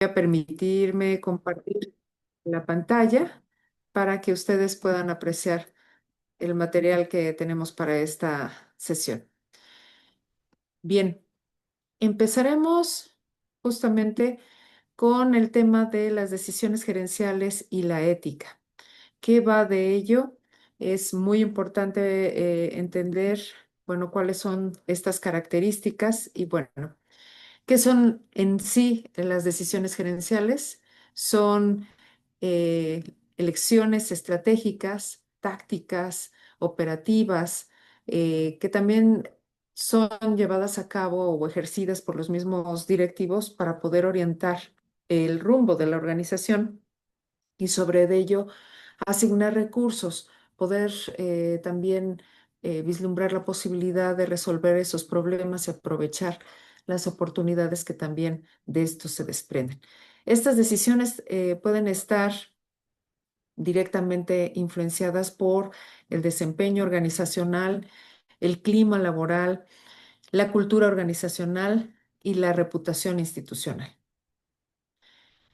a permitirme compartir la pantalla para que ustedes puedan apreciar el material que tenemos para esta sesión. Bien, empezaremos justamente con el tema de las decisiones gerenciales y la ética. ¿Qué va de ello? Es muy importante entender, bueno, cuáles son estas características y bueno. ¿Qué son en sí las decisiones gerenciales? Son elecciones estratégicas, tácticas, operativas, que también son llevadas a cabo o ejercidas por los mismos directivos para poder orientar el rumbo de la organización y sobre ello asignar recursos, poder también vislumbrar la posibilidad de resolver esos problemas y aprovechar las oportunidades que también de esto se desprenden. Estas decisiones pueden estar directamente influenciadas por el desempeño organizacional, el clima laboral, la cultura organizacional y la reputación institucional.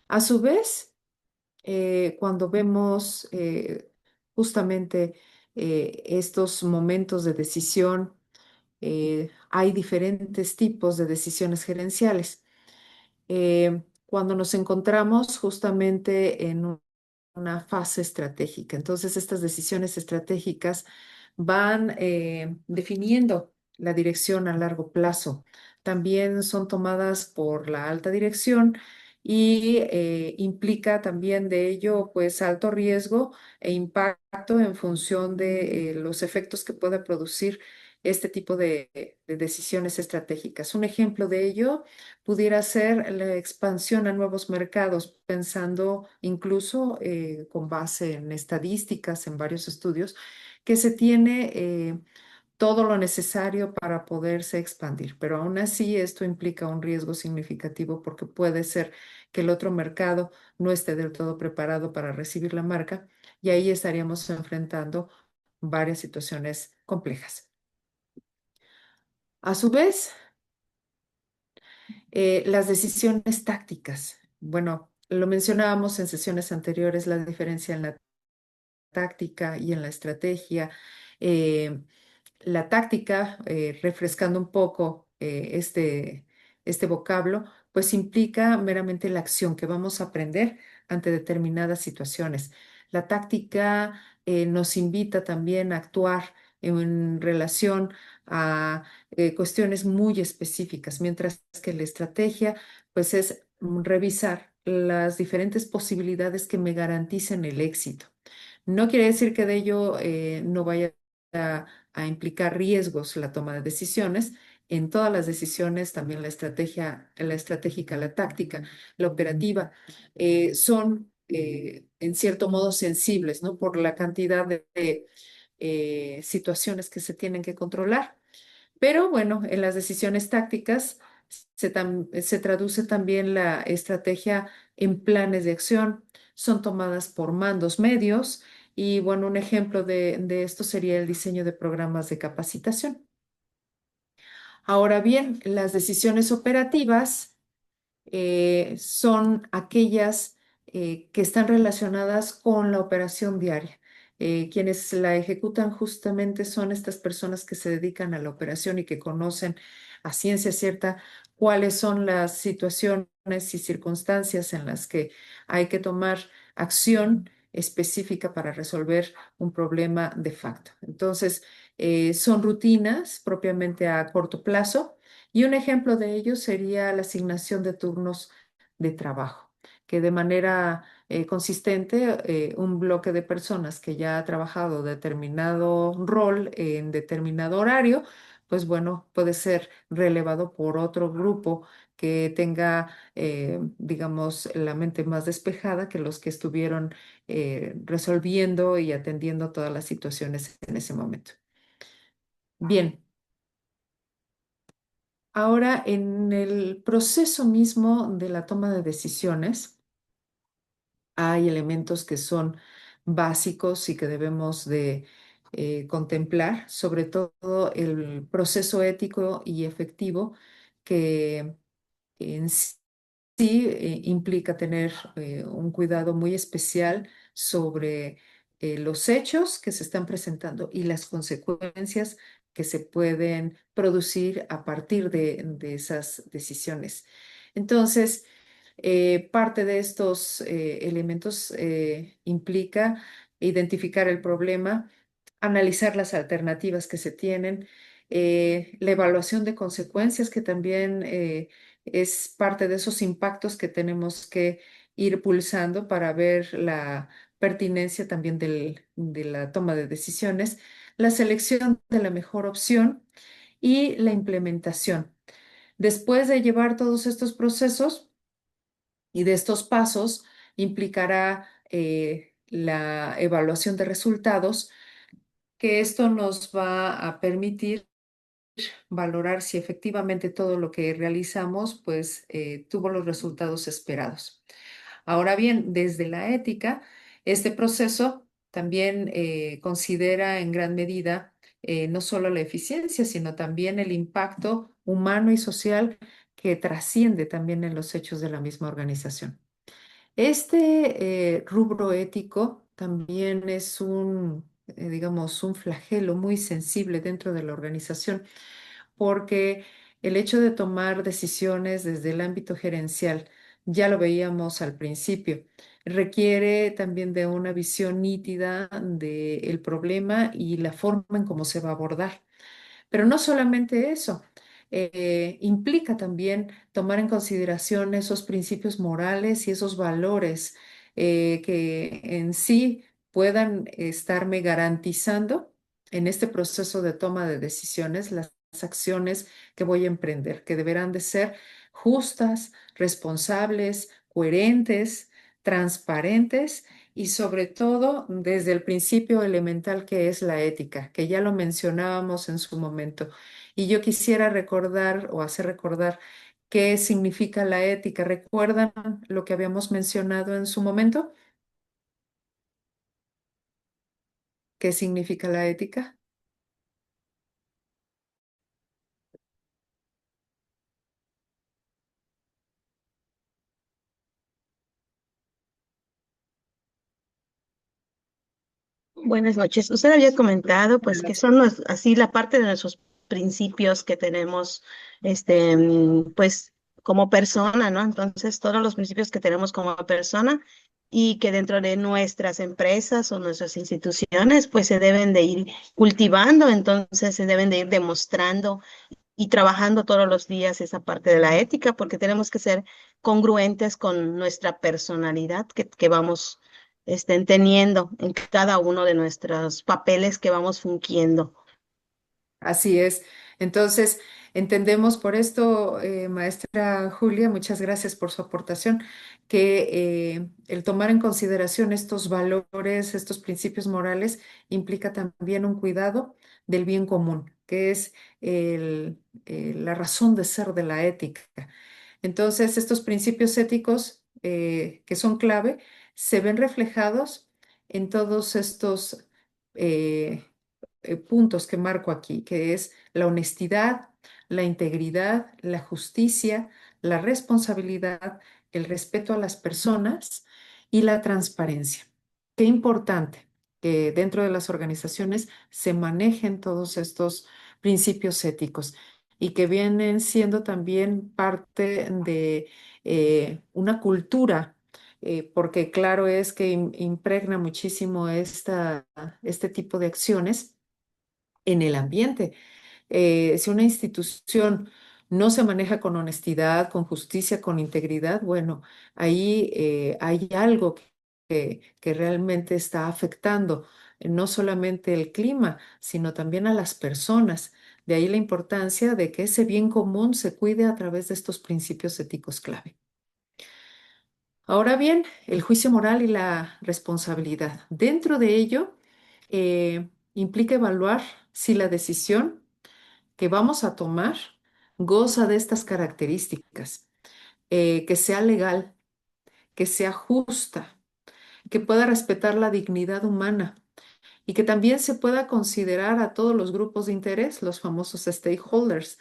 A su vez, cuando vemos justamente estos momentos de decisión, hay diferentes tipos de decisiones gerenciales. Cuando nos encontramos justamente en una fase estratégica. Entonces, estas decisiones estratégicas van definiendo la dirección a largo plazo. También son tomadas por la alta dirección y implica también de ello, pues, alto riesgo e impacto en función de los efectos que pueda producir este tipo de decisiones estratégicas. Un ejemplo de ello pudiera ser la expansión a nuevos mercados, pensando incluso con base en estadísticas, en varios estudios, que se tiene todo lo necesario para poderse expandir, pero aún así esto implica un riesgo significativo porque puede ser que el otro mercado no esté del todo preparado para recibir la marca y ahí estaríamos enfrentando varias situaciones complejas. A su vez, las decisiones tácticas. Bueno, lo mencionábamos en sesiones anteriores, la diferencia en la táctica y en la estrategia. Eh, la táctica, refrescando un poco este vocablo, pues implica meramente la acción que vamos a aprender ante determinadas situaciones. La táctica nos invita también a actuar en relación a cuestiones muy específicas, mientras que la estrategia, pues es revisar las diferentes posibilidades que me garanticen el éxito. No quiere decir que de ello no vaya a implicar riesgos la toma de decisiones. En todas las decisiones, también la estrategia, la estratégica, la táctica, la operativa, son en cierto modo sensibles, ¿no? Por la cantidad de situaciones que se tienen que controlar. Pero bueno, en las decisiones tácticas se traduce también la estrategia en planes de acción. Son tomadas por mandos medios y bueno, un ejemplo de esto sería el diseño de programas de capacitación. Ahora bien, las decisiones operativas son aquellas que están relacionadas con la operación diaria. Quienes la ejecutan justamente son estas personas que se dedican a la operación y que conocen a ciencia cierta cuáles son las situaciones y circunstancias en las que hay que tomar acción específica para resolver un problema de facto. Entonces, son rutinas propiamente a corto plazo y un ejemplo de ello sería la asignación de turnos de trabajo, que de manera consistente un bloque de personas que ya ha trabajado determinado rol en determinado horario, pues bueno, puede ser relevado por otro grupo que tenga, digamos, la mente más despejada que los que estuvieron resolviendo y atendiendo todas las situaciones en ese momento. Bien. Ahora, en el proceso mismo de la toma de decisiones, hay elementos que son básicos y que debemos de contemplar, sobre todo el proceso ético y efectivo que en sí sí implica tener un cuidado muy especial sobre los hechos que se están presentando y las consecuencias que se pueden producir a partir de esas decisiones. Entonces, parte de estos elementos implica identificar el problema, analizar las alternativas que se tienen, la evaluación de consecuencias, que también es parte de esos impactos que tenemos que ir pulsando para ver la pertinencia también de la toma de decisiones, la selección de la mejor opción y la implementación. Después de llevar todos estos procesos y de estos pasos, implicará la evaluación de resultados, que esto nos va a permitir valorar si efectivamente todo lo que realizamos pues tuvo los resultados esperados. Ahora bien, desde la ética, este proceso también considera en gran medida no solo la eficiencia, sino también el impacto humano y social que trasciende también en los hechos de la misma organización. Este rubro ético también es digamos, un flagelo muy sensible dentro de la organización, porque el hecho de tomar decisiones desde el ámbito gerencial, ya lo veíamos al principio, requiere también de una visión nítida del problema y la forma en cómo se va a abordar. Pero no solamente eso, implica también tomar en consideración esos principios morales y esos valores que en sí puedan estarme garantizando en este proceso de toma de decisiones las acciones que voy a emprender, que deberán de ser justas, responsables, coherentes, transparentes y sobre todo desde el principio elemental que es la ética, que ya lo mencionábamos en su momento. Y yo quisiera recordar o hacer recordar qué significa la ética. ¿Recuerdan lo que habíamos mencionado en su momento? ¿Qué significa la ética? Buenas noches. Usted había comentado, pues, que son así la parte de nuestros principios que tenemos, pues, como persona, ¿no? Entonces, todos los principios que tenemos como persona y que dentro de nuestras empresas o nuestras instituciones, pues, se deben de ir cultivando, entonces, se deben de ir demostrando y trabajando todos los días esa parte de la ética, porque tenemos que ser congruentes con nuestra personalidad que vamos teniendo en cada uno de nuestros papeles que vamos fungiendo. Así es. Entonces, entendemos por esto, maestra Julia, muchas gracias por su aportación, que el tomar en consideración estos valores, estos principios morales, implica también un cuidado del bien común, que es la razón de ser de la ética. Entonces, estos principios éticos que son clave se ven reflejados en todos estos eh, puntos que marco aquí, que es la honestidad, la integridad, la justicia, la responsabilidad, el respeto a las personas y la transparencia. Qué importante que dentro de las organizaciones se manejen todos estos principios éticos y que vienen siendo también parte de una cultura, porque claro es que impregna muchísimo este tipo de acciones en el ambiente. Si una institución no se maneja con honestidad, con justicia, con integridad, bueno, ahí hay algo que realmente está afectando no solamente el clima, sino también a las personas. De ahí la importancia de que ese bien común se cuide a través de estos principios éticos clave. Ahora bien, el juicio moral y la responsabilidad. Dentro de ello, implica evaluar si la decisión que vamos a tomar goza de estas características, que sea legal, que sea justa, que pueda respetar la dignidad humana y que también se pueda considerar a todos los grupos de interés, los famosos stakeholders,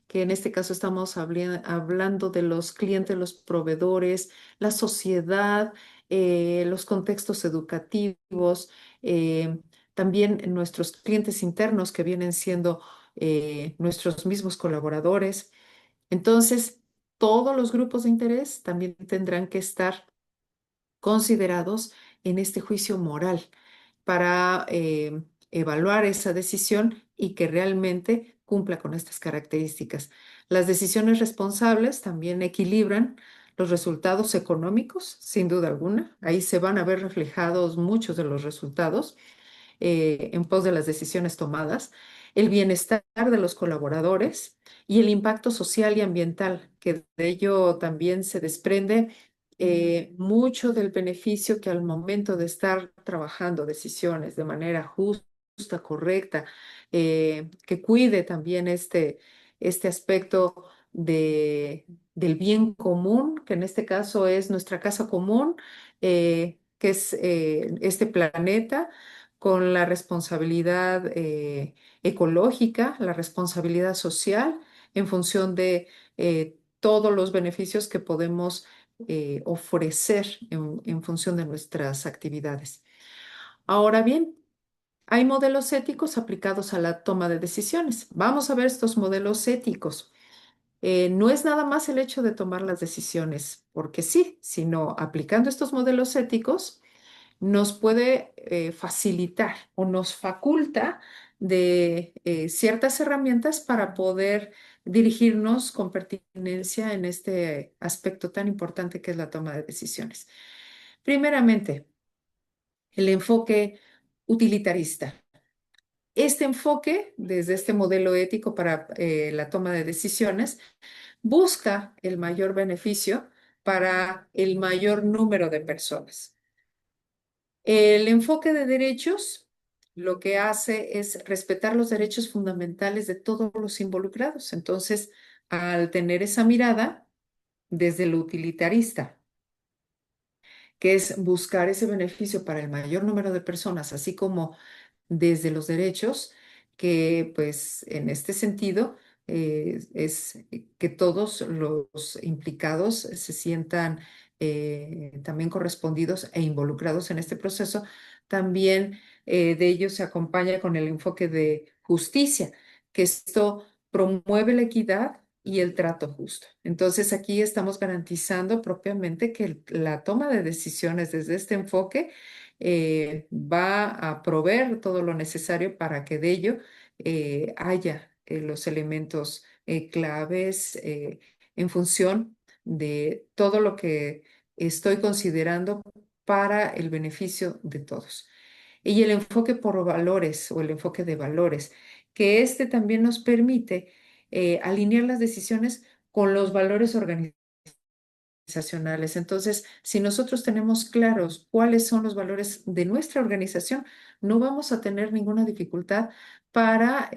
que en este caso estamos hablando de los clientes, los proveedores, la sociedad, los contextos educativos, eh, también nuestros clientes internos que vienen siendo nuestros mismos colaboradores. Entonces, todos los grupos de interés también tendrán que estar considerados en este juicio moral para evaluar esa decisión y que realmente cumpla con estas características. Las decisiones responsables también equilibran los resultados económicos, sin duda alguna. Ahí se van a ver reflejados muchos de los resultados en pos de las decisiones tomadas, el bienestar de los colaboradores y el impacto social y ambiental, que de ello también se desprende mucho del beneficio que al momento de estar trabajando decisiones de manera justa, correcta, que cuide también este aspecto del bien común, que en este caso es nuestra casa común, que es este planeta con la responsabilidad ecológica, la responsabilidad social en función de todos los beneficios que podemos ofrecer en función de nuestras actividades. Ahora bien, hay modelos éticos aplicados a la toma de decisiones. Vamos a ver estos modelos éticos. No es nada más el hecho de tomar las decisiones porque sí, sino aplicando estos modelos éticos nos puede facilitar o nos faculta de ciertas herramientas para poder dirigirnos con pertinencia en este aspecto tan importante que es la toma de decisiones. Primeramente, el enfoque utilitarista. Este enfoque, desde este modelo ético para la toma de decisiones, busca el mayor beneficio para el mayor número de personas. El enfoque de derechos lo que hace es respetar los derechos fundamentales de todos los involucrados. Entonces, al tener esa mirada desde lo utilitarista, que es buscar ese beneficio para el mayor número de personas, así como desde los derechos, que pues en este sentido es que todos los implicados se sientan también correspondidos e involucrados en este proceso. También de ello se acompaña con el enfoque de justicia, que esto promueve la equidad y el trato justo. Entonces aquí estamos garantizando propiamente que la toma de decisiones desde este enfoque va a proveer todo lo necesario para que de ello haya los elementos claves en función de todo lo que estoy considerando para el beneficio de todos. Y el enfoque por valores o el enfoque de valores, que este también nos permite alinear las decisiones con los valores organizacionales. Entonces, si nosotros tenemos claros cuáles son los valores de nuestra organización, no vamos a tener ninguna dificultad para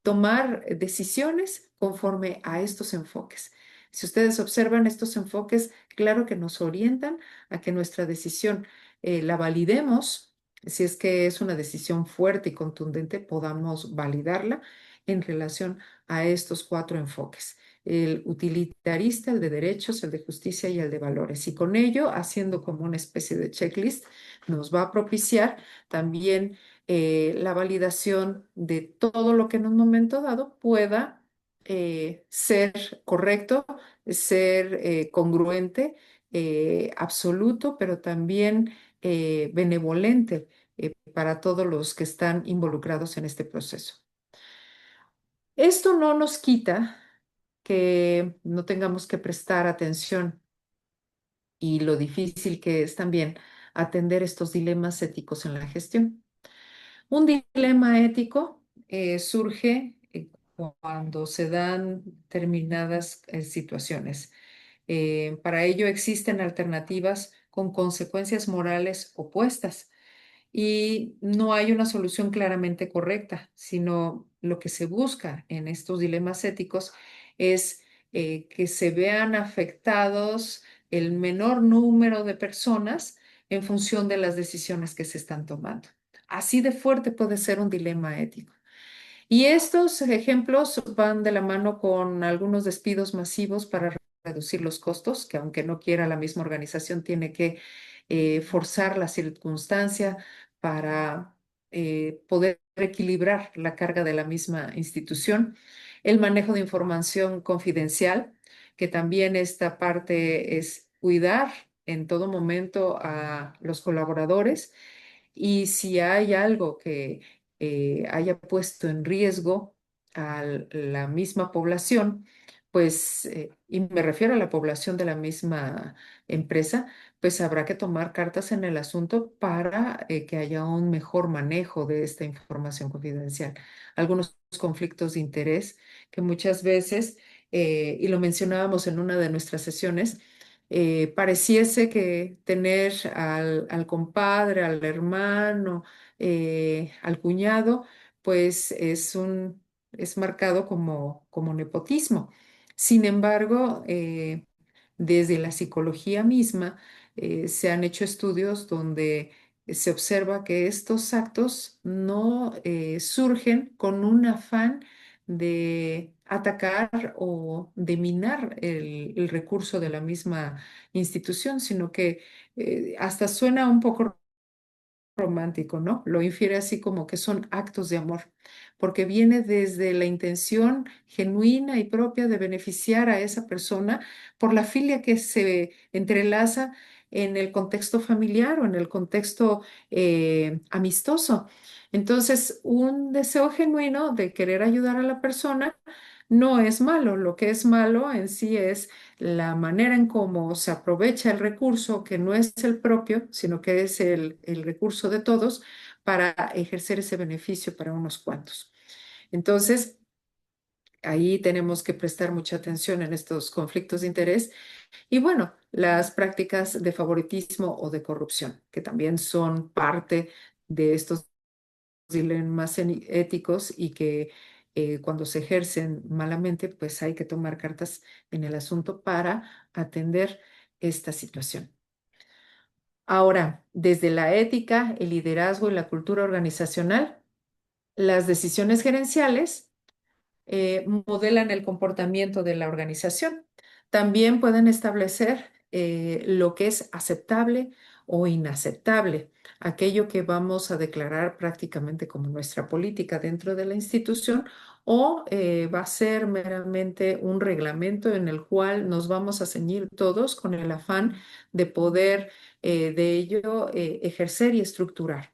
tomar decisiones conforme a estos enfoques. Si ustedes observan estos enfoques, claro que nos orientan a que nuestra decisión la validemos. Si es que es una decisión fuerte y contundente, podamos validarla en relación a estos cuatro enfoques: el utilitarista, el de derechos, el de justicia y el de valores. Y con ello, haciendo como una especie de checklist, nos va a propiciar también la validación de todo lo que en un momento dado pueda ser correcto, ser congruente, absoluto, pero también benevolente para todos los que están involucrados en este proceso. Esto no nos quita que no tengamos que prestar atención y lo difícil que es también atender estos dilemas éticos en la gestión. Un dilema ético surge cuando se dan determinadas situaciones. Para ello existen alternativas con consecuencias morales opuestas y no hay una solución claramente correcta, sino lo que se busca en estos dilemas éticos es que se vean afectados el menor número de personas en función de las decisiones que se están tomando. Así de fuerte puede ser un dilema ético. Y estos ejemplos van de la mano con algunos despidos masivos para reducir los costos, que aunque no quiera la misma organización, tiene que forzar la circunstancia para poder equilibrar la carga de la misma institución. El manejo de información confidencial, que también esta parte es cuidar en todo momento a los colaboradores y si hay algo que haya puesto en riesgo a la misma población, pues, y me refiero a la población de la misma empresa, pues habrá que tomar cartas en el asunto para que haya un mejor manejo de esta información confidencial. Algunos conflictos de interés que muchas veces, y lo mencionábamos en una de nuestras sesiones, pareciese que tener al compadre, al hermano, al cuñado, pues es marcado como nepotismo. Sin embargo, desde la psicología misma, se han hecho estudios donde se observa que estos actos no surgen con un afán de atacar o de minar el recurso de la misma institución, sino que hasta suena un poco romántico, ¿no? Lo infiere así como que son actos de amor, porque viene desde la intención genuina y propia de beneficiar a esa persona por la filia que se entrelaza en el contexto familiar o en el contexto amistoso. Entonces, un deseo genuino de querer ayudar a la persona no es malo. Lo que es malo en sí es la manera en cómo se aprovecha el recurso, que no es el propio, sino que es el recurso de todos, para ejercer ese beneficio para unos cuantos. Entonces, ahí tenemos que prestar mucha atención en estos conflictos de interés y bueno, las prácticas de favoritismo o de corrupción, que también son parte de estos dilemas éticos y que cuando se ejercen malamente, pues hay que tomar cartas en el asunto para atender esta situación. Ahora, desde la ética, el liderazgo y la cultura organizacional, las decisiones gerenciales modelan el comportamiento de la organización. También pueden establecer lo que es aceptable o inaceptable, aquello que vamos a declarar prácticamente como nuestra política dentro de la institución o va a ser meramente un reglamento en el cual nos vamos a ceñir todos con el afán de poder de ello ejercer y estructurar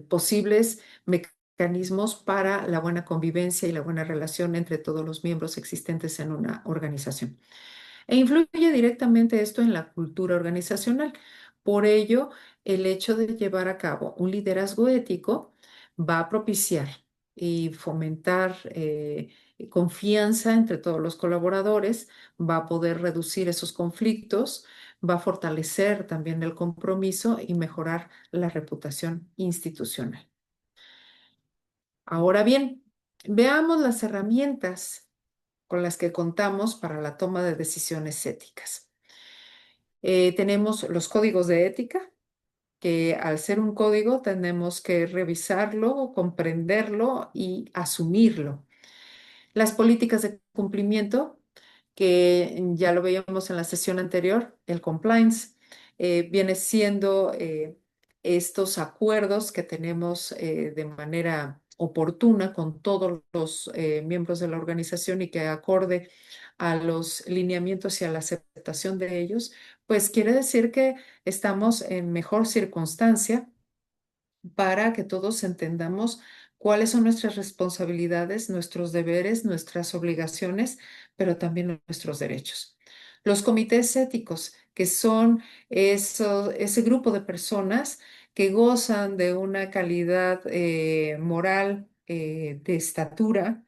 posibles mecanismos para la buena convivencia y la buena relación entre todos los miembros existentes en una organización. E influye directamente esto en la cultura organizacional. Por ello, el hecho de llevar a cabo un liderazgo ético va a propiciar y fomentar confianza entre todos los colaboradores, va a poder reducir esos conflictos, va a fortalecer también el compromiso y mejorar la reputación institucional. Ahora bien, veamos las herramientas con las que contamos para la toma de decisiones éticas. Tenemos los códigos de ética, que al ser un código tenemos que revisarlo, comprenderlo y asumirlo. Las políticas de cumplimiento, que ya lo veíamos en la sesión anterior, el compliance, viene siendo estos acuerdos que tenemos de manera oportuna con todos los miembros de la organización y que acorde a los lineamientos y a la aceptación de ellos, pues quiere decir que estamos en mejor circunstancia para que todos entendamos cuáles son nuestras responsabilidades, nuestros deberes, nuestras obligaciones, pero también nuestros derechos. Los comités éticos, que son ese grupo de personas que gozan de una calidad moral de estatura,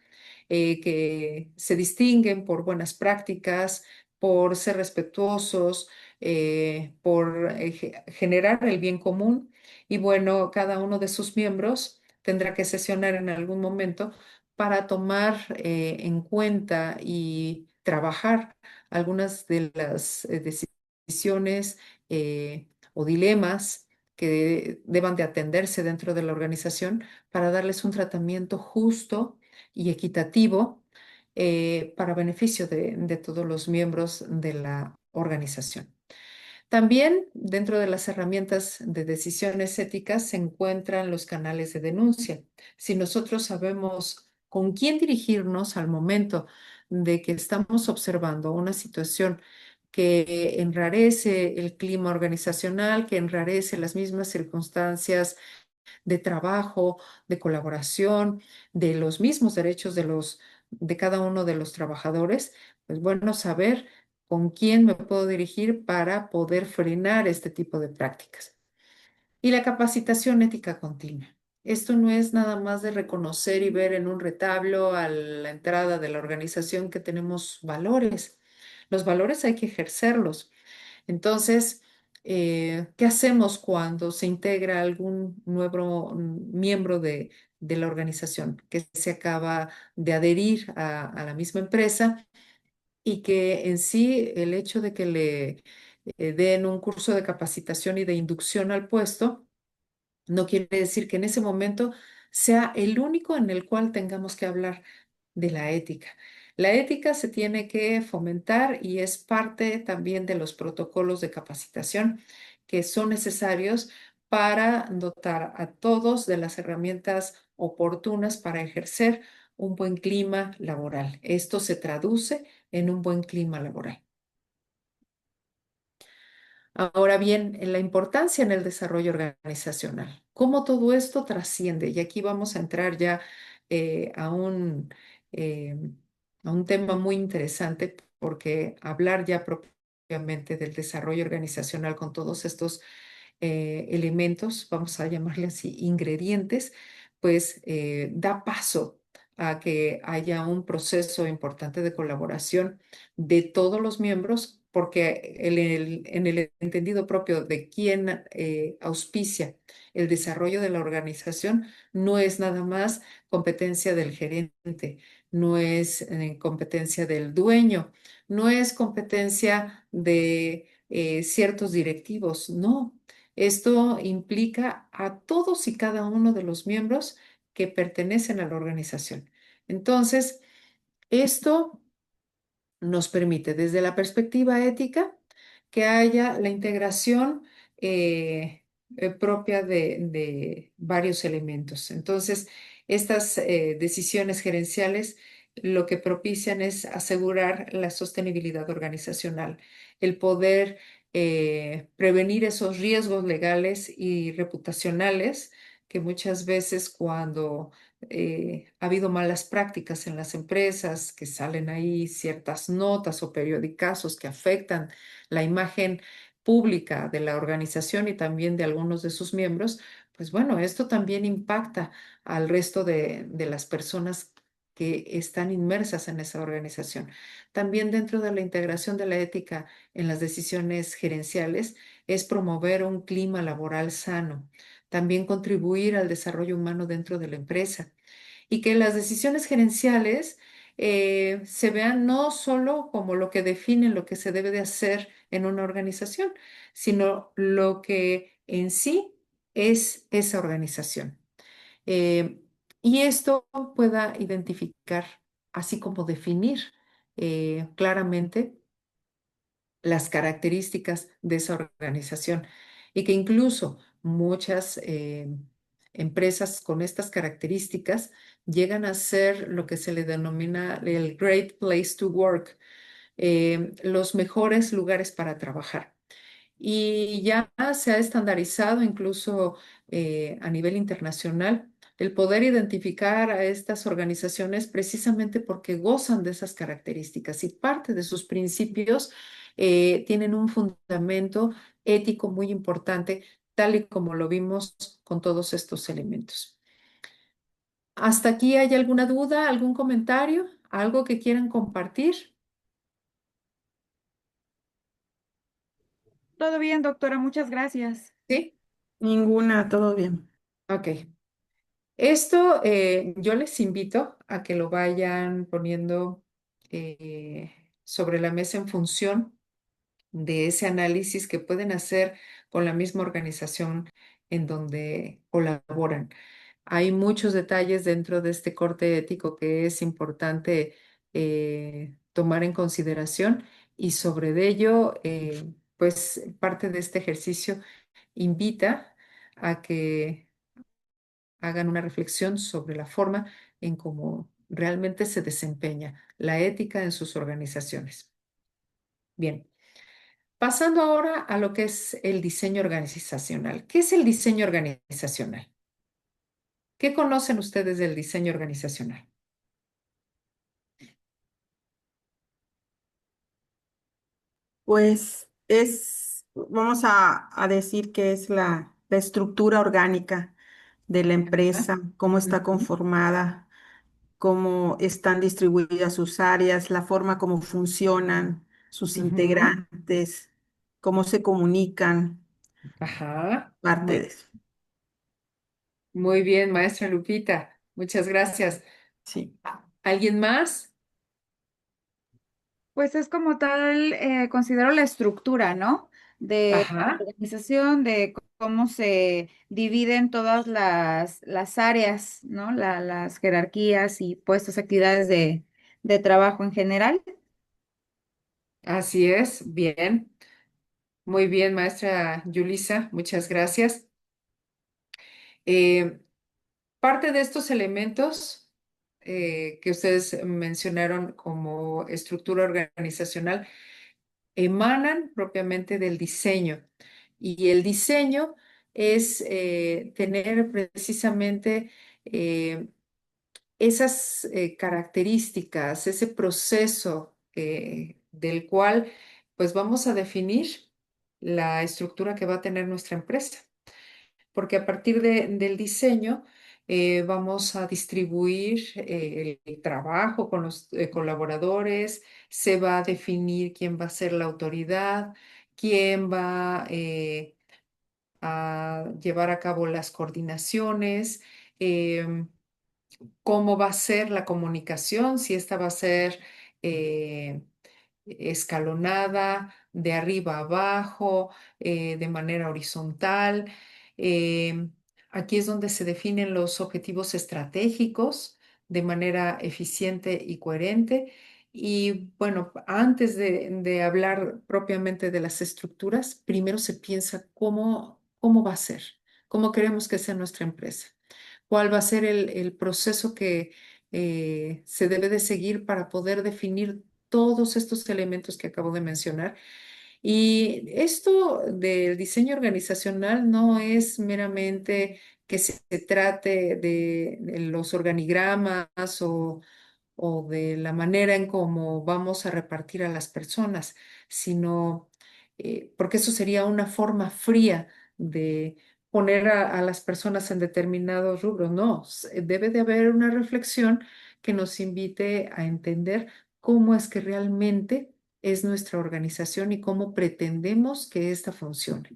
que se distinguen por buenas prácticas, por ser respetuosos, por generar el bien común y bueno, cada uno de sus miembros tendrá que sesionar en algún momento para tomar en cuenta y trabajar algunas de las decisiones o dilemas que deban de atenderse dentro de la organización para darles un tratamiento justo y equitativo para beneficio de todos los miembros de la organización. También dentro de las herramientas de decisiones éticas se encuentran los canales de denuncia. Si nosotros sabemos con quién dirigirnos al momento de que estamos observando una situación que enrarece el clima organizacional, que enrarece las mismas circunstancias de trabajo, de colaboración, de los mismos derechos de cada uno de los trabajadores, pues bueno, saber con quién me puedo dirigir para poder frenar este tipo de prácticas. Y la capacitación ética continua. Esto no es nada más de reconocer y ver en un retablo a la entrada de la organización que tenemos valores. Los valores hay que ejercerlos. Entonces, ¿qué hacemos cuando se integra algún nuevo miembro de la organización que se acaba de adherir a la misma empresa y que en sí el hecho de que le den un curso de capacitación y de inducción al puesto no quiere decir que en ese momento sea el único en el cual tengamos que hablar de la ética? La ética se tiene que fomentar y es parte también de los protocolos de capacitación que son necesarios para dotar a todos de las herramientas oportunas para ejercer un buen clima laboral. Esto se traduce en un buen clima laboral. Ahora bien, en la importancia en el desarrollo organizacional, cómo todo esto trasciende, y aquí vamos a entrar ya eh, a un, eh, a un tema muy interesante, porque hablar ya propiamente del desarrollo organizacional con todos estos elementos, vamos a llamarle así, ingredientes, pues da paso a que haya un proceso importante de colaboración de todos los miembros, porque en el entendido propio de quién auspicia el desarrollo de la organización, no es nada más competencia del gerente, no es competencia del dueño, no es competencia de ciertos directivos, no. Esto implica a todos y cada uno de los miembros que pertenecen a la organización. Entonces, esto nos permite desde la perspectiva ética que haya la integración propia de varios elementos. Entonces, estas decisiones gerenciales lo que propician es asegurar la sostenibilidad organizacional, el poder prevenir esos riesgos legales y reputacionales que muchas veces cuando ha habido malas prácticas en las empresas, que salen ahí ciertas notas o periodicazos que afectan la imagen pública de la organización y también de algunos de sus miembros, pues bueno, esto también impacta al resto de las personas que están inmersas en esa organización. También dentro de la integración de la ética en las decisiones gerenciales es promover un clima laboral sano, también contribuir al desarrollo humano dentro de la empresa y que las decisiones gerenciales se vean no solo como lo que define lo que se debe de hacer en una organización, sino lo que en sí es esa organización. Eh, y esto pueda identificar, así como definir claramente las características de esa organización y que incluso muchas empresas con estas características llegan a ser lo que se le denomina el Great Place to Work, los mejores lugares para trabajar. Y ya se ha estandarizado incluso a nivel internacional el poder identificar a estas organizaciones precisamente porque gozan de esas características y parte de sus principios tienen un fundamento ético muy importante, tal y como lo vimos con todos estos elementos. ¿Hasta aquí hay alguna duda, algún comentario, algo que quieran compartir? Todo bien, doctora, muchas gracias. Sí, Ninguna, todo bien. ok. Esto yo les invito a que lo vayan poniendo sobre la mesa en función de ese análisis que pueden hacer con la misma organización en donde colaboran. Hay muchos detalles dentro de este corte ético que es importante tomar en consideración y sobre ello, pues parte de este ejercicio invita a que hagan una reflexión sobre la forma en cómo realmente se desempeña la ética en sus organizaciones. Bien, pasando ahora a lo que es el diseño organizacional. ¿Qué es el diseño organizacional? ¿Qué conocen ustedes del diseño organizacional? Pues vamos a decir que es la estructura orgánica de la Ajá. empresa, cómo está Ujú. conformada, cómo están distribuidas sus áreas, la forma como funcionan sus Ujú. integrantes, cómo se comunican, Ajá. parte de Muy, eso. muy bien, maestra Lupita. Muchas gracias. Sí. ¿Alguien más? Pues es como tal, considero la estructura, ¿no? De la Ajá. organización, de cómo se dividen todas las áreas, ¿no? Las jerarquías y puestos, actividades de trabajo en general. Así es. Bien. Muy bien, maestra Yulisa. Muchas gracias. Eh, Parte de estos elementos que ustedes mencionaron como estructura organizacional emanan propiamente del diseño. Y el diseño es tener precisamente eh, esas características, ese proceso del cual pues vamos a definir la estructura que va a tener nuestra empresa, porque a partir del diseño vamos a distribuir el trabajo con los colaboradores, se va a definir quién va a ser la autoridad, quién va a llevar a cabo las coordinaciones, em, cómo va a ser la comunicación, si esta va a ser eh, escalonada, de arriba a abajo, de manera horizontal. Eh, Aquí es donde se definen los objetivos estratégicos de manera eficiente y coherente. Y bueno, antes de hablar propiamente de las estructuras, primero se piensa cómo va a ser, cómo queremos que sea nuestra empresa, cuál va a ser el proceso que se debe de seguir para poder definir todos estos elementos que acabo de mencionar. Y esto del diseño organizacional no es meramente que se trate de los organigramas o de la manera en cómo vamos a repartir a las personas, sino porque eso sería una forma fría de poner a las personas en determinados rubros. No, debe de haber una reflexión que nos invite a entender cómo es que realmente es nuestra organización y cómo pretendemos que ésta funcione.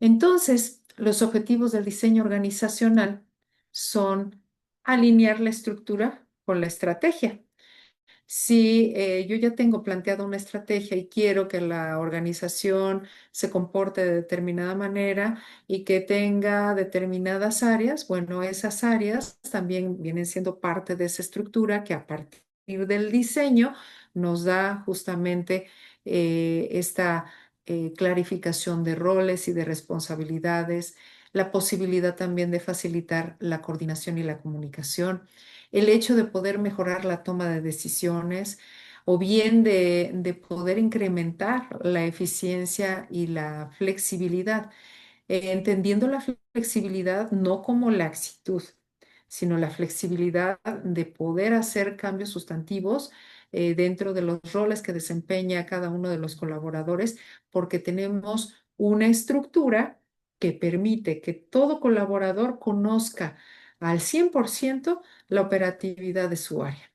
Entonces, los objetivos del diseño organizacional son alinear la estructura con la estrategia. Si yo ya tengo planteada una estrategia y quiero que la organización se comporte de determinada manera y que tenga determinadas áreas, bueno, esas áreas también vienen siendo parte de esa estructura que a partir del diseño nos da justamente esta clarificación de roles y de responsabilidades, la posibilidad también de facilitar la coordinación y la comunicación, el hecho de poder mejorar la toma de decisiones o bien de poder incrementar la eficiencia y la flexibilidad, entendiendo la flexibilidad no como laxitud, sino la flexibilidad de poder hacer cambios sustantivos dentro de los roles que desempeña cada uno de los colaboradores, porque tenemos una estructura que permite que todo colaborador conozca al 100% la operatividad de su área.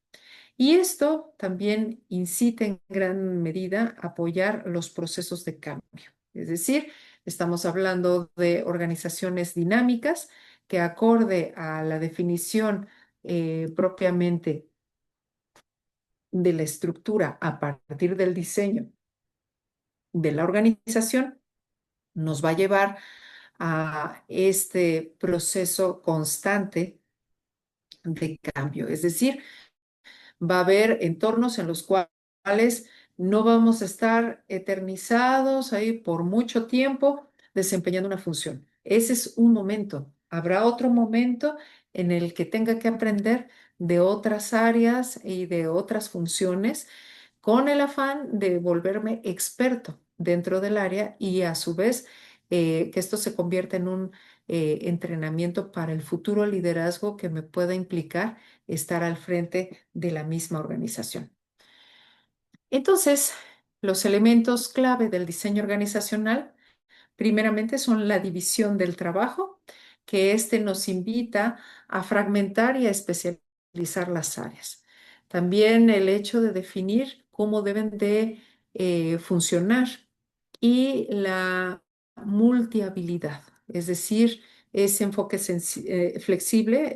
Y esto también incita en gran medida a apoyar los procesos de cambio. Es decir, estamos hablando de organizaciones dinámicas que acorde a la definición propiamente de la estructura a partir del diseño de la organización nos va a llevar a este proceso constante de cambio. Es decir, va a haber entornos en los cuales no vamos a estar eternizados ahí por mucho tiempo desempeñando una función. Ese es un momento. Habrá otro momento en el que tenga que aprender de otras áreas y de otras funciones con el afán de volverme experto dentro del área y a su vez que esto se convierta en un entrenamiento para el futuro liderazgo que me pueda implicar estar al frente de la misma organización. Entonces, los elementos clave del diseño organizacional, primeramente, son la división del trabajo, que este nos invita a fragmentar y a especializar las áreas. También el hecho de definir cómo deben de funcionar y la multihabilidad, es decir, ese enfoque flexible,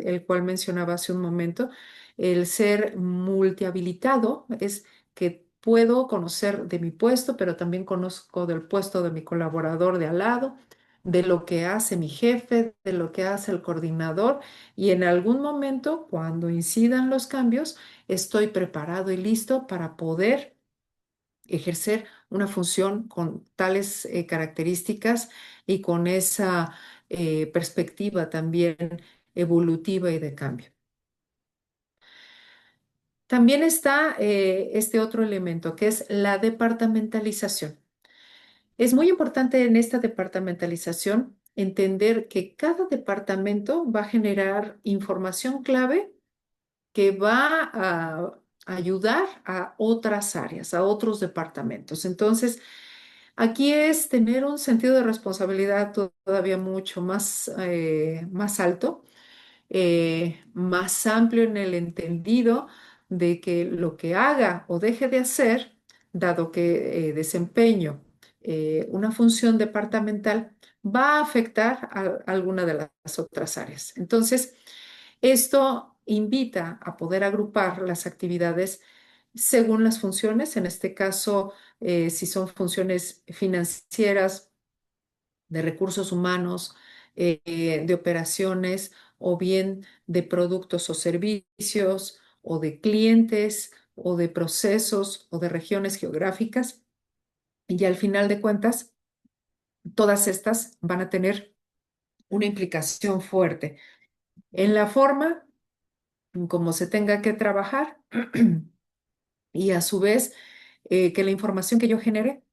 el cual mencionaba hace un momento, el ser multihabilitado es que puedo conocer de mi puesto, pero también conozco del puesto de mi colaborador de al lado, de lo que hace mi jefe, de lo que hace el coordinador, y en algún momento, cuando incidan los cambios, estoy preparado y listo para poder ejercer una función con tales características y con esa perspectiva también evolutiva y de cambio. También está este otro elemento que es la departamentalización. Es muy importante en esta departamentalización entender que cada departamento va a generar información clave que va a ayudar a otras áreas, a otros departamentos. Entonces, aquí es tener un sentido de responsabilidad todavía mucho más alto, más amplio en el entendido de que lo que haga o deje de hacer, dado que desempeño una función departamental, va a afectar a alguna de las otras áreas. Entonces, esto invita a poder agrupar las actividades según las funciones, en este caso, si son funciones financieras, de recursos humanos, de operaciones o bien de productos o servicios o de clientes o de procesos o de regiones geográficas. Y al final de cuentas, todas estas van a tener una implicación fuerte en la forma en cómo se tenga que trabajar y a su vez que la información que yo genere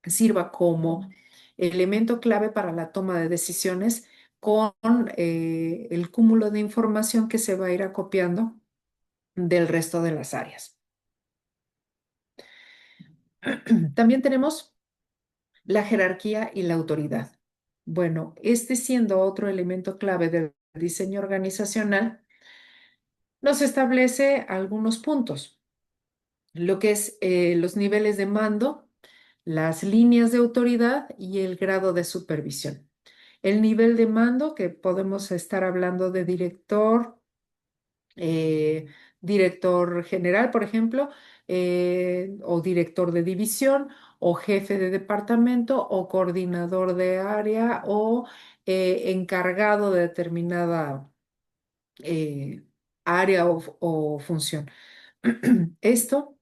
sirva como elemento clave para la toma de decisiones con el cúmulo de información que se va a ir acopiando del resto de las áreas. También tenemos la jerarquía y la autoridad. Bueno, este siendo otro elemento clave del diseño organizacional, nos establece algunos puntos, lo que es los niveles de mando, las líneas de autoridad y el grado de supervisión. El nivel de mando, que podemos estar hablando de director, eh, director general, por ejemplo, o director de división, o jefe de departamento, o coordinador de área, o encargado de determinada eh, área o función. Esto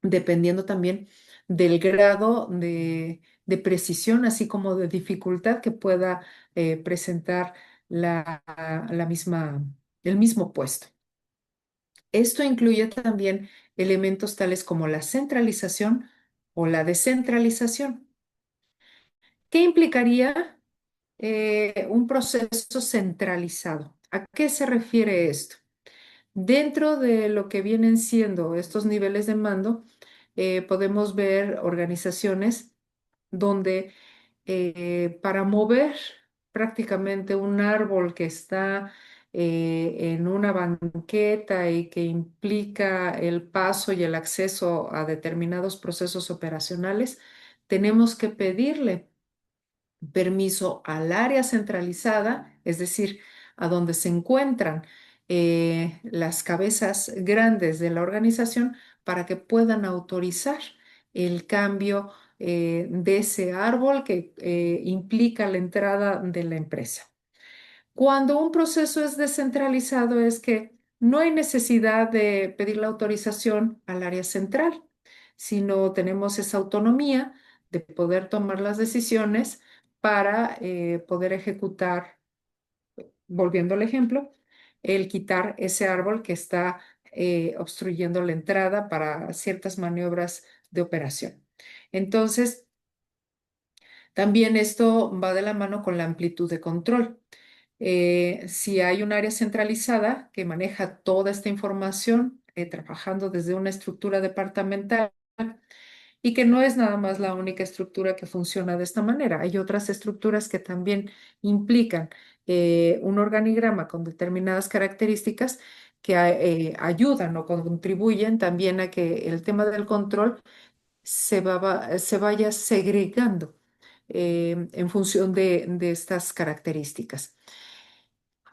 dependiendo también del grado de precisión, así como de dificultad que pueda presentar la misma, el mismo puesto. Esto incluye también elementos tales como la centralización o la descentralización. ¿Qué implicaría un proceso centralizado? ¿A qué se refiere esto? Dentro de lo que vienen siendo estos niveles de mando, podemos ver organizaciones donde para mover prácticamente un árbol que está en una banqueta y que implica el paso y el acceso a determinados procesos operacionales, tenemos que pedirle permiso al área centralizada, es decir, a donde se encuentran las cabezas grandes de la organización para que puedan autorizar el cambio de ese árbol que implica la entrada de la empresa. Cuando un proceso es descentralizado es que no hay necesidad de pedir la autorización al área central, sino tenemos esa autonomía de poder tomar las decisiones para poder ejecutar, volviendo al ejemplo, el quitar ese árbol que está obstruyendo la entrada para ciertas maniobras de operación. Entonces, también esto va de la mano con la amplitud de control. Si hay un área centralizada que maneja toda esta información, trabajando desde una estructura departamental, y que no es nada más la única estructura que funciona de esta manera. Hay otras estructuras que también implican un organigrama con determinadas características que ayudan o contribuyen también a que el tema del control se vaya segregando en función de estas características.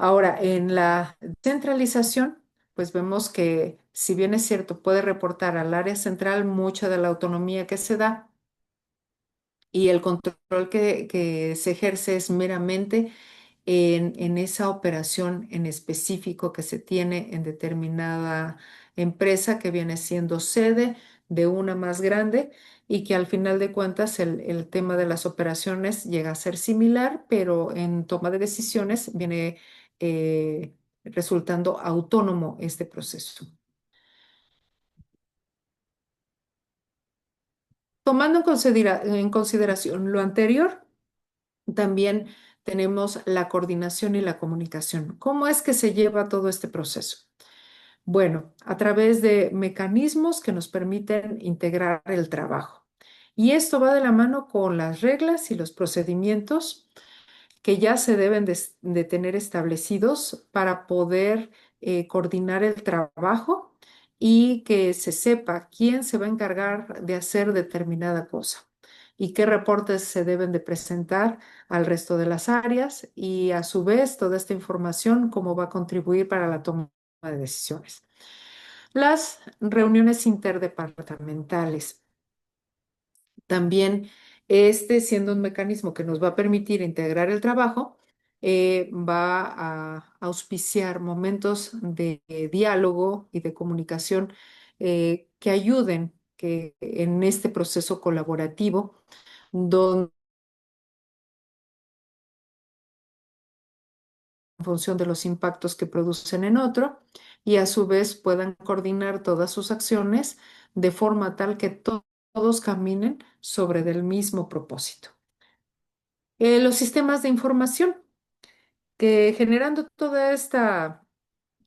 Ahora, en la centralización, pues vemos que si bien es cierto, puede reportar al área central mucha de la autonomía que se da y el control que se ejerce es meramente en esa operación en específico que se tiene en determinada empresa que viene siendo sede de una más grande y que al final de cuentas el tema de las operaciones llega a ser similar, pero en toma de decisiones viene resultando autónomo este proceso. Tomando en consideración lo anterior, también tenemos la coordinación y la comunicación. ¿Cómo es que se lleva todo este proceso? Bueno, a través de mecanismos que nos permiten integrar el trabajo. Y esto va de la mano con las reglas y los procedimientos que ya se deben de tener establecidos para poder coordinar el trabajo y que se sepa quién se va a encargar de hacer determinada cosa y qué reportes se deben de presentar al resto de las áreas y a su vez toda esta información cómo va a contribuir para la toma de decisiones. Las reuniones interdepartamentales. También siendo un mecanismo que nos va a permitir integrar el trabajo, va a auspiciar momentos de diálogo y de comunicación que ayuden que en este proceso colaborativo, donde en función de los impactos que producen en otro, y a su vez puedan coordinar todas sus acciones de forma tal que todos caminen sobre el mismo propósito. Los sistemas de información, que generando toda esta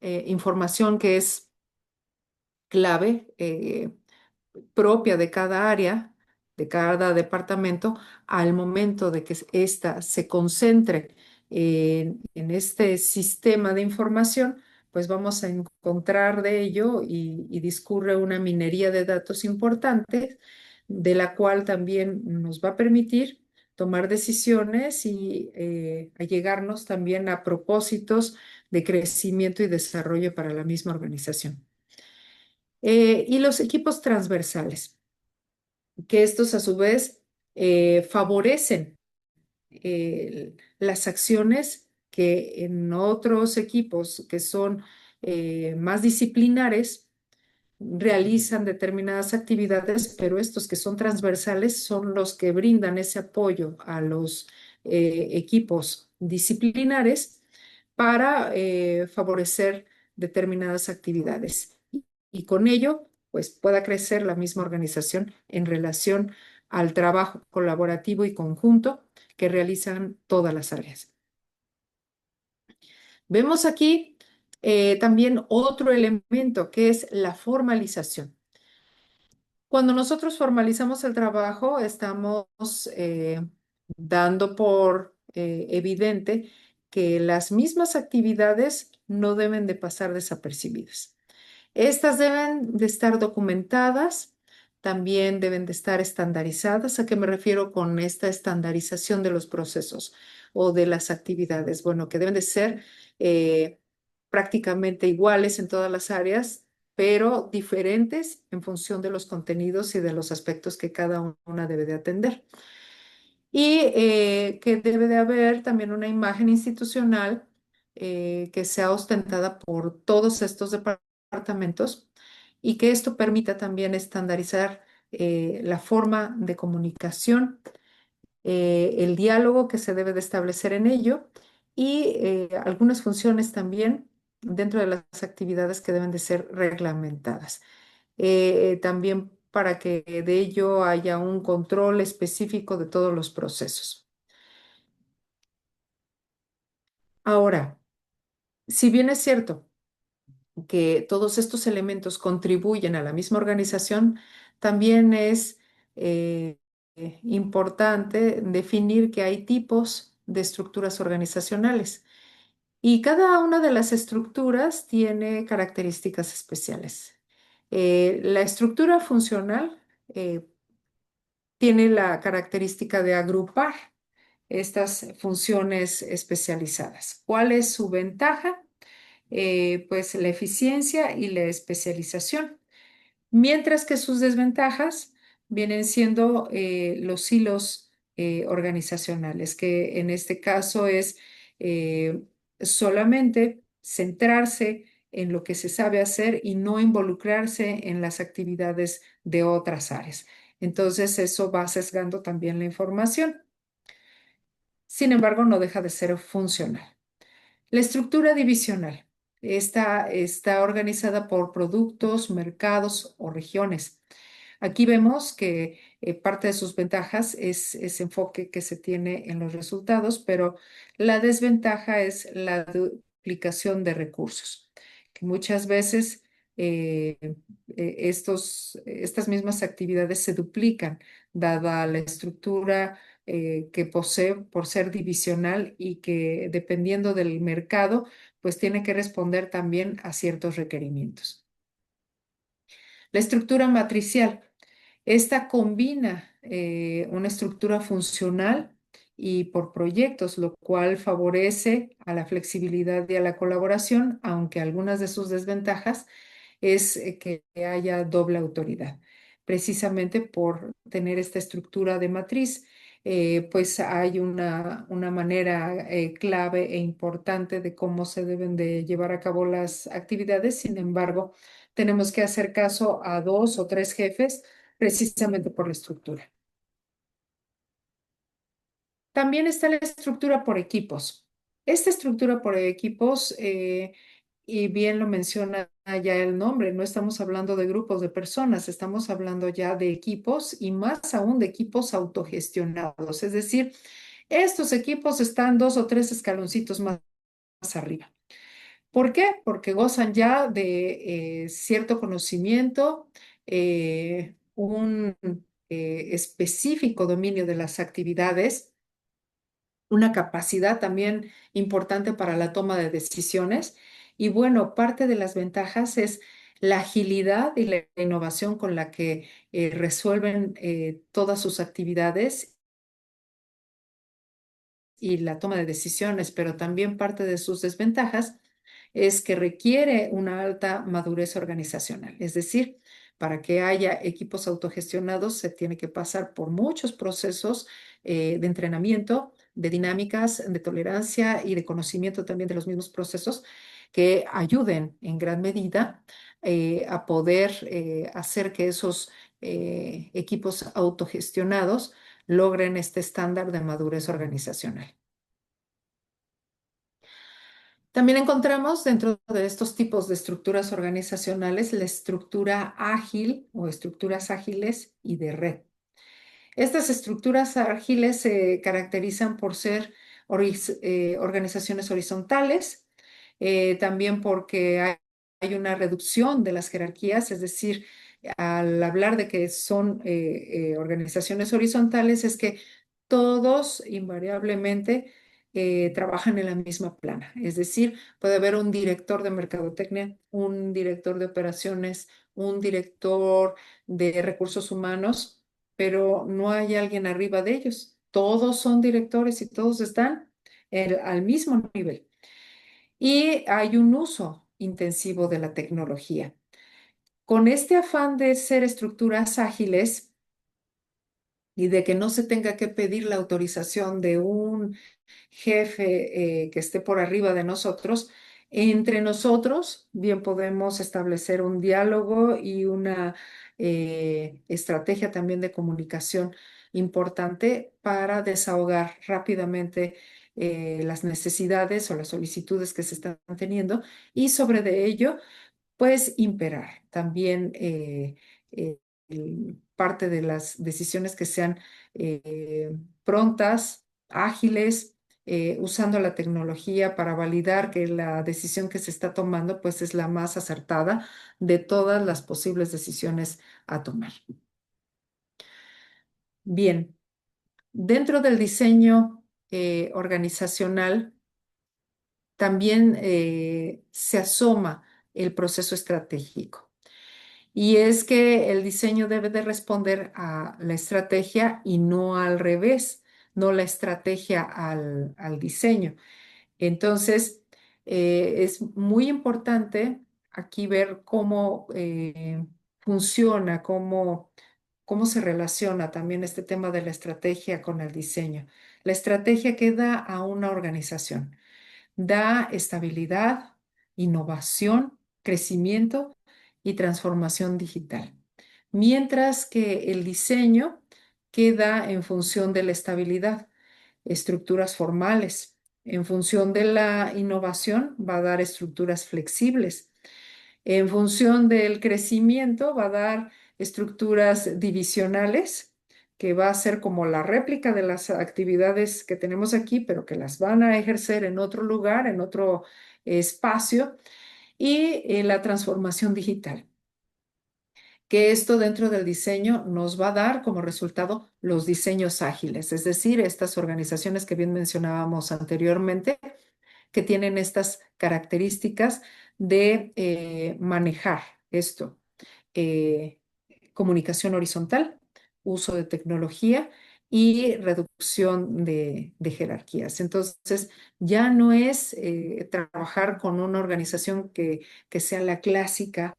información que es clave, propia de cada área, de cada departamento, al momento de que ésta se concentre en este sistema de información, pues vamos a encontrar de ello y discurre una minería de datos importantes, de la cual también nos va a permitir tomar decisiones y allegarnos también a propósitos de crecimiento y desarrollo para la misma organización. Y los equipos transversales, que estos a su vez favorecen las acciones que en otros equipos que son más disciplinares realizan determinadas actividades, pero estos que son transversales son los que brindan ese apoyo a los equipos disciplinares para favorecer determinadas actividades. Y con ello, pues pueda crecer la misma organización en relación al trabajo colaborativo y conjunto que realizan todas las áreas. Vemos aquí también otro elemento que es la formalización. Cuando nosotros formalizamos el trabajo, estamos dando por evidente que las mismas actividades no deben de pasar desapercibidas. Estas deben de estar documentadas, también deben de estar estandarizadas. ¿A qué me refiero con esta estandarización de los procesos o de las actividades? Bueno, que deben de ser prácticamente iguales en todas las áreas, pero diferentes en función de los contenidos y de los aspectos que cada una debe de atender. Y que debe de haber también una imagen institucional que sea ostentada por todos estos departamentos y que esto permita también estandarizar la forma de comunicación, el diálogo que se debe de establecer en ello y algunas funciones también dentro de las actividades que deben de ser reglamentadas. También para que de ello haya un control específico de todos los procesos. Ahora, si bien es cierto que todos estos elementos contribuyen a la misma organización, también es importante definir que hay tipos de estructuras organizacionales y cada una de las estructuras tiene características especiales. La estructura funcional tiene la característica de agrupar estas funciones especializadas. ¿Cuál es su ventaja? Pues la eficiencia y la especialización, mientras que sus desventajas vienen siendo los hilos organizacionales, que en este caso es eh, solamente centrarse en lo que se sabe hacer y no involucrarse en las actividades de otras áreas. Entonces, eso va sesgando también la información. Sin embargo, no deja de ser funcional. La estructura divisional. Esta está organizada por productos, mercados o regiones. Aquí vemos que parte de sus ventajas es ese enfoque que se tiene en los resultados, pero la desventaja es la duplicación de recursos, que muchas veces estas mismas actividades se duplican, dada la estructura que posee por ser divisional y que dependiendo del mercado, pues tiene que responder también a ciertos requerimientos. La estructura matricial. Esta combina una estructura funcional y por proyectos, lo cual favorece a la flexibilidad y a la colaboración, aunque algunas de sus desventajas es que haya doble autoridad. Precisamente por tener esta estructura de matriz, pues hay una manera clave e importante de cómo se deben de llevar a cabo las actividades. Sin embargo, tenemos que hacer caso a 2 o 3 jefes precisamente por la estructura. También está la estructura por equipos. Esta estructura por equipos, y bien lo menciona ya el nombre, no estamos hablando de grupos de personas, estamos hablando ya de equipos y más aún de equipos autogestionados. Es decir, estos equipos están 2 o 3 escaloncitos más arriba. ¿Por qué? Porque gozan ya de cierto conocimiento, un específico dominio de las actividades, una capacidad también importante para la toma de decisiones. Y bueno, parte de las ventajas es la agilidad y la innovación con la que resuelven todas sus actividades y la toma de decisiones, pero también parte de sus desventajas es que requiere una alta madurez organizacional. Es decir, para que haya equipos autogestionados se tiene que pasar por muchos procesos de entrenamiento, de dinámicas, de tolerancia y de conocimiento también de los mismos procesos que ayuden en gran medida a poder hacer que esos equipos autogestionados logren este estándar de madurez organizacional. También encontramos dentro de estos tipos de estructuras organizacionales la estructura ágil o estructuras ágiles y de red. Estas estructuras ágiles se caracterizan por ser organizaciones horizontales, también porque hay una reducción de las jerarquías, es decir, al hablar de que son organizaciones horizontales, es que todos invariablemente trabajan en la misma plana. Es decir, puede haber un director de mercadotecnia, un director de operaciones, un director de recursos humanos, pero no hay alguien arriba de ellos. Todos son directores y todos están al mismo nivel. Y hay un uso intensivo de la tecnología. Con este afán de ser estructuras ágiles y de que no se tenga que pedir la autorización de un jefe que esté por arriba de nosotros, entre nosotros bien podemos establecer un diálogo y una estrategia también de comunicación importante para desahogar rápidamente las necesidades o las solicitudes que se están teniendo y sobre de ello pues imperar también parte de las decisiones que sean prontas, ágiles, usando la tecnología para validar que la decisión que se está tomando pues es la más acertada de todas las posibles decisiones a tomar. Bien, dentro del diseño organizacional también se asoma el proceso estratégico. Y es que el diseño debe de responder a la estrategia y no al revés, no la estrategia al diseño. Entonces, es muy importante aquí ver cómo funciona, cómo se relaciona también este tema de la estrategia con el diseño. La estrategia que da a una organización da estabilidad, innovación, crecimiento y transformación digital. Mientras que el diseño queda en función de la estabilidad, estructuras formales. En función de la innovación va a dar estructuras flexibles. En función del crecimiento va a dar estructuras divisionales, que va a ser como la réplica de las actividades que tenemos aquí, pero que las van a ejercer en otro lugar, en otro espacio, y la transformación digital, que esto dentro del diseño nos va a dar como resultado los diseños ágiles, es decir, estas organizaciones que bien mencionábamos anteriormente, que tienen estas características de manejar esto. eh, Comunicación horizontal, uso de tecnología y reducción de jerarquías. Entonces, ya no es trabajar con una organización que sea la clásica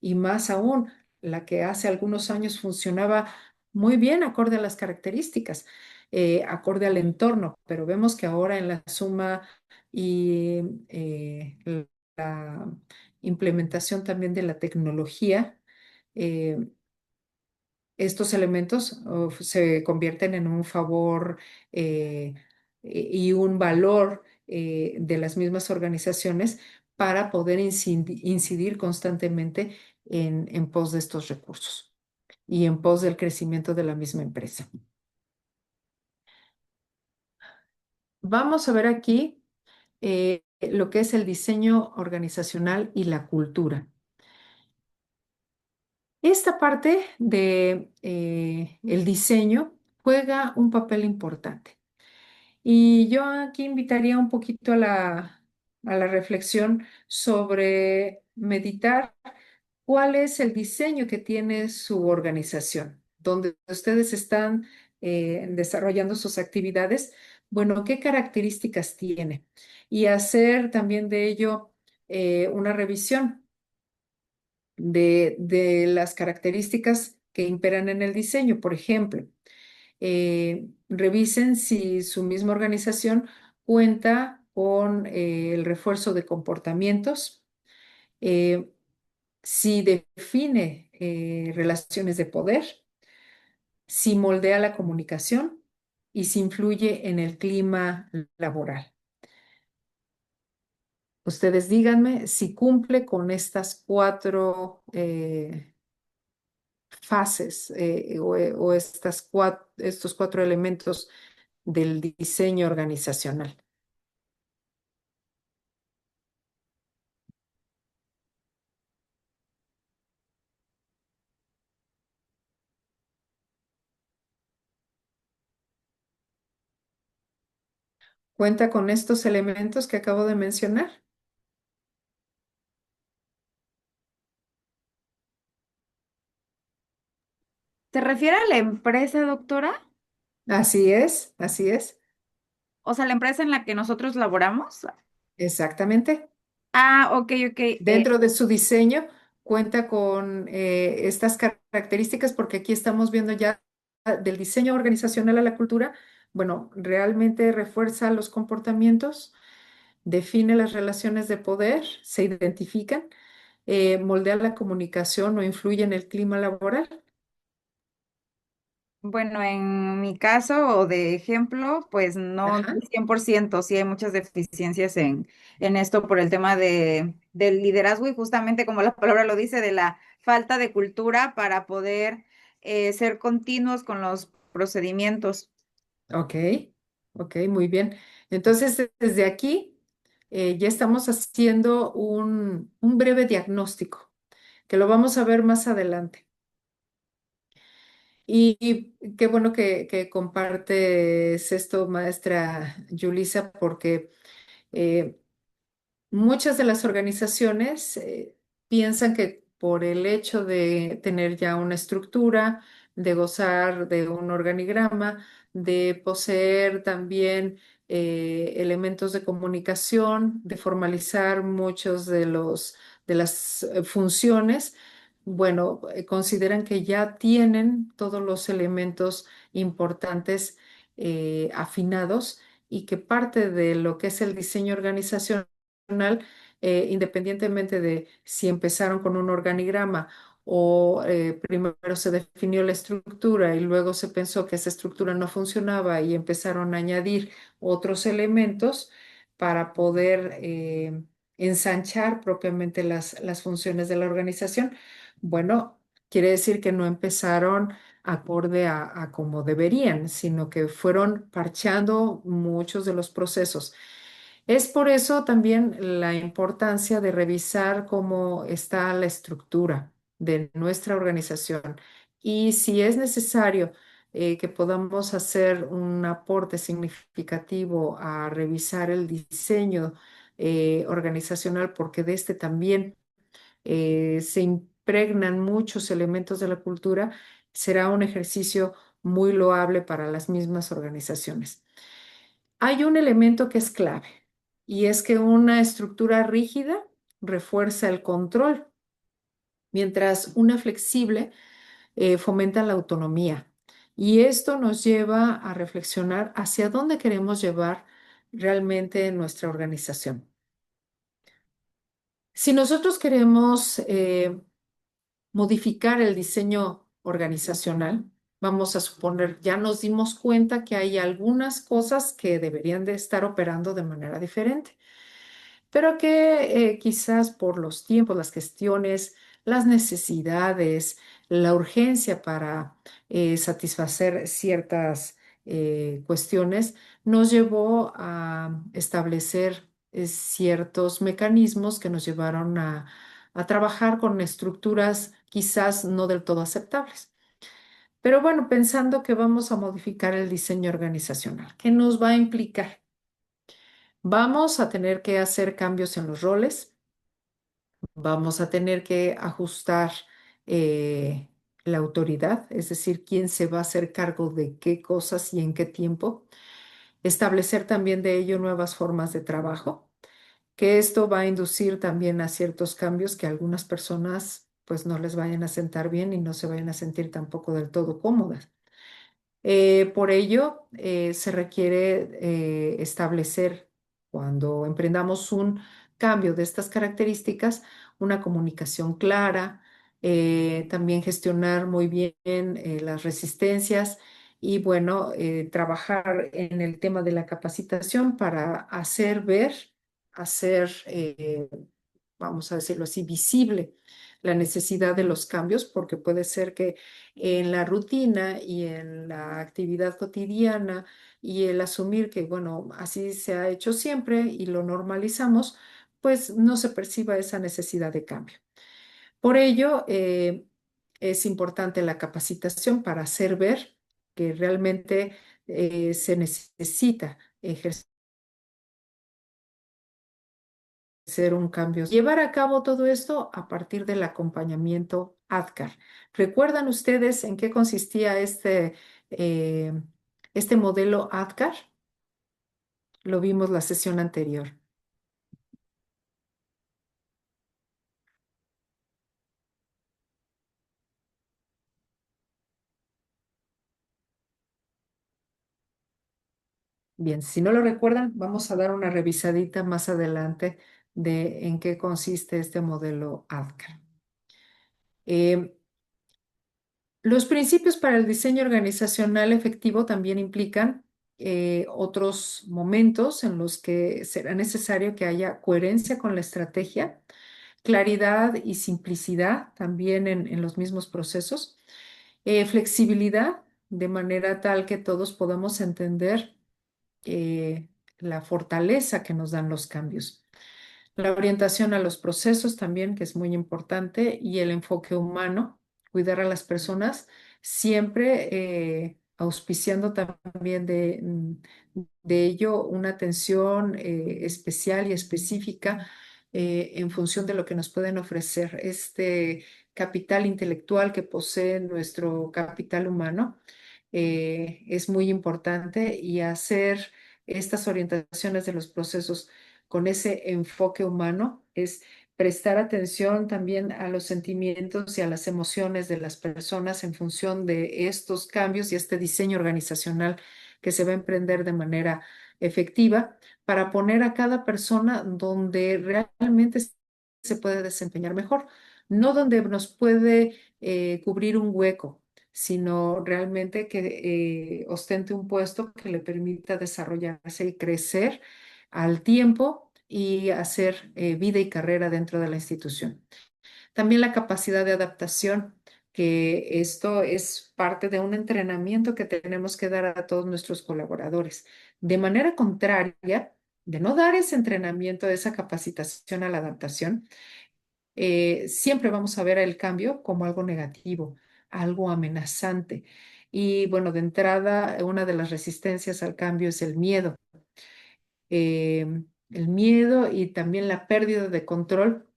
y más aún la que hace algunos años funcionaba muy bien acorde a las características, acorde al entorno, pero vemos que ahora en la suma y la implementación también de la tecnología, eh, estos elementos se convierten en un favor y un valor de las mismas organizaciones para poder incidir constantemente en pos de estos recursos y en pos del crecimiento de la misma empresa. Vamos a ver aquí lo que es el diseño organizacional y la cultura. Esta parte de el diseño juega un papel importante. Y yo aquí invitaría un poquito a la reflexión sobre meditar cuál es el diseño que tiene su organización, donde ustedes están desarrollando sus actividades. Bueno, ¿qué características tiene? Y hacer también de ello una revisión de las características que imperan en el diseño. Por ejemplo, revisen si su misma organización cuenta con el refuerzo de comportamientos, eh, si define relaciones de poder, si moldea la comunicación y si influye en el clima laboral. Ustedes díganme si cumple con estas cuatro fases o estos cuatro elementos del diseño organizacional. ¿Cuenta con estos elementos que acabo de mencionar? ¿Se refiere a la empresa, doctora? Así es, así es, O sea, la empresa en la que nosotros laboramos. exactamente. Ah, ok, ok. Dentro de su diseño, cuenta con estas características porque aquí estamos viendo ya del diseño organizacional a la cultura. Bueno, realmente refuerza los comportamientos, define las relaciones de poder, se identifican, moldea la comunicación o influye en el clima laboral. Bueno, en mi caso o de ejemplo, pues no, no Ajá. al 100%, sí hay muchas deficiencias en esto por el tema del liderazgo y justamente como la palabra lo dice, de la falta de cultura para poder ser continuos con los procedimientos. Ok, ok, muy bien. Entonces, desde aquí ya estamos haciendo un breve diagnóstico, que lo vamos a ver más adelante. Y qué bueno que compartes esto, maestra Yulisa, porque eh, muchas de las organizaciones piensan que por el hecho de tener ya una estructura, de gozar de un organigrama, de poseer también elementos de comunicación, de formalizar muchos de de las funciones, bueno, consideran que ya tienen todos los elementos importantes afinados y que parte de lo que es el diseño organizacional independientemente de si empezaron con un organigrama o primero se definió la estructura y luego se pensó que esa estructura no funcionaba y empezaron a añadir otros elementos para poder ensanchar propiamente las funciones de la organización. Bueno, quiere decir que no empezaron acorde a como deberían, sino que fueron parchando muchos de los procesos. Es por eso también la importancia de revisar cómo está la estructura de nuestra organización y si es necesario que podamos hacer un aporte significativo a revisar el diseño organizacional, porque de este también se impregnan muchos elementos de la cultura, será un ejercicio muy loable para las mismas organizaciones. Hay un elemento que es clave y es que una estructura rígida refuerza el control, mientras una flexible fomenta la autonomía. Y esto nos lleva a reflexionar hacia dónde queremos llevar realmente nuestra organización. Si nosotros queremos modificar el diseño organizacional, vamos a suponer, ya nos dimos cuenta que hay algunas cosas que deberían de estar operando de manera diferente, pero que quizás por los tiempos, las gestiones, las necesidades, la urgencia para satisfacer ciertas cuestiones, nos llevó a establecer ciertos mecanismos que nos llevaron a trabajar con estructuras quizás no del todo aceptables. Pero bueno, pensando que vamos a modificar el diseño organizacional, ¿qué nos va a implicar? Vamos a tener que hacer cambios en los roles, vamos a tener que ajustar eh, la autoridad, es decir, quién se va a hacer cargo de qué cosas y en qué tiempo, establecer también de ello nuevas formas de trabajo, que esto va a inducir también a ciertos cambios que a algunas personas pues no les vayan a sentar bien y no se vayan a sentir tampoco del todo cómodas. Por ello, se requiere establecer, cuando emprendamos un cambio de estas características, una comunicación clara, también gestionar muy bien las resistencias y, bueno, trabajar en el tema de la capacitación para hacer ver, hacer vamos a decirlo así, visible la necesidad de los cambios, porque puede ser que en la rutina y en la actividad cotidiana y el asumir que, bueno, así se ha hecho siempre y lo normalizamos, pues no se perciba esa necesidad de cambio. Por ello, es importante la capacitación para hacer ver que realmente se necesita ejercer hacer un cambio. Llevar a cabo todo esto a partir del acompañamiento ADKAR. ¿Recuerdan ustedes en qué consistía eh, este modelo ADKAR? Lo vimos la sesión anterior. Bien, si no lo recuerdan, vamos a dar una revisadita más adelante de en qué consiste este modelo ADKAR. Eh, los principios para el diseño organizacional efectivo también implican otros momentos en los que será necesario que haya coherencia con la estrategia, claridad y simplicidad también en los mismos procesos, flexibilidad de manera tal que todos podamos entender la fortaleza que nos dan los cambios. La orientación a los procesos también, que es muy importante, y el enfoque humano, cuidar a las personas, siempre auspiciando también de ello una atención especial y específica en función de lo que nos pueden ofrecer. Este capital intelectual que posee nuestro capital humano es muy importante y hacer estas orientaciones de los procesos con ese enfoque humano es prestar atención también a los sentimientos y a las emociones de las personas en función de estos cambios y este diseño organizacional que se va a emprender de manera efectiva para poner a cada persona donde realmente se puede desempeñar mejor, no donde nos puede cubrir un hueco, sino realmente que ostente un puesto que le permita desarrollarse y crecer al tiempo y hacer vida y carrera dentro de la institución. También la capacidad de adaptación, que esto es parte de un entrenamiento que tenemos que dar a todos nuestros colaboradores. De manera contraria, de no dar ese entrenamiento, esa capacitación a la adaptación, siempre vamos a ver el cambio como algo negativo, algo amenazante. Y bueno, de entrada, una de las resistencias al cambio es el miedo y también la pérdida de control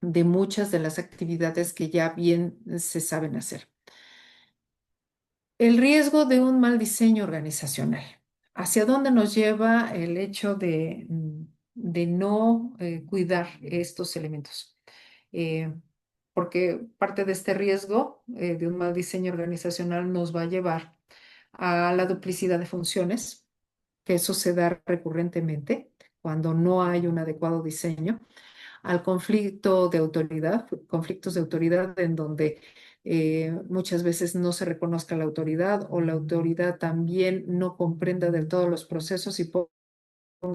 de muchas de las actividades que ya bien se saben hacer. El riesgo de un mal diseño organizacional. ¿Hacia dónde nos lleva el hecho de no cuidar estos elementos? Porque parte de este riesgo de un mal diseño organizacional nos va a llevar a la duplicidad de funciones, que eso se da recurrentemente cuando no hay un adecuado diseño, al conflicto de autoridad, conflictos de autoridad en donde muchas veces no se reconozca la autoridad o la autoridad también no comprenda del todo los procesos y ponga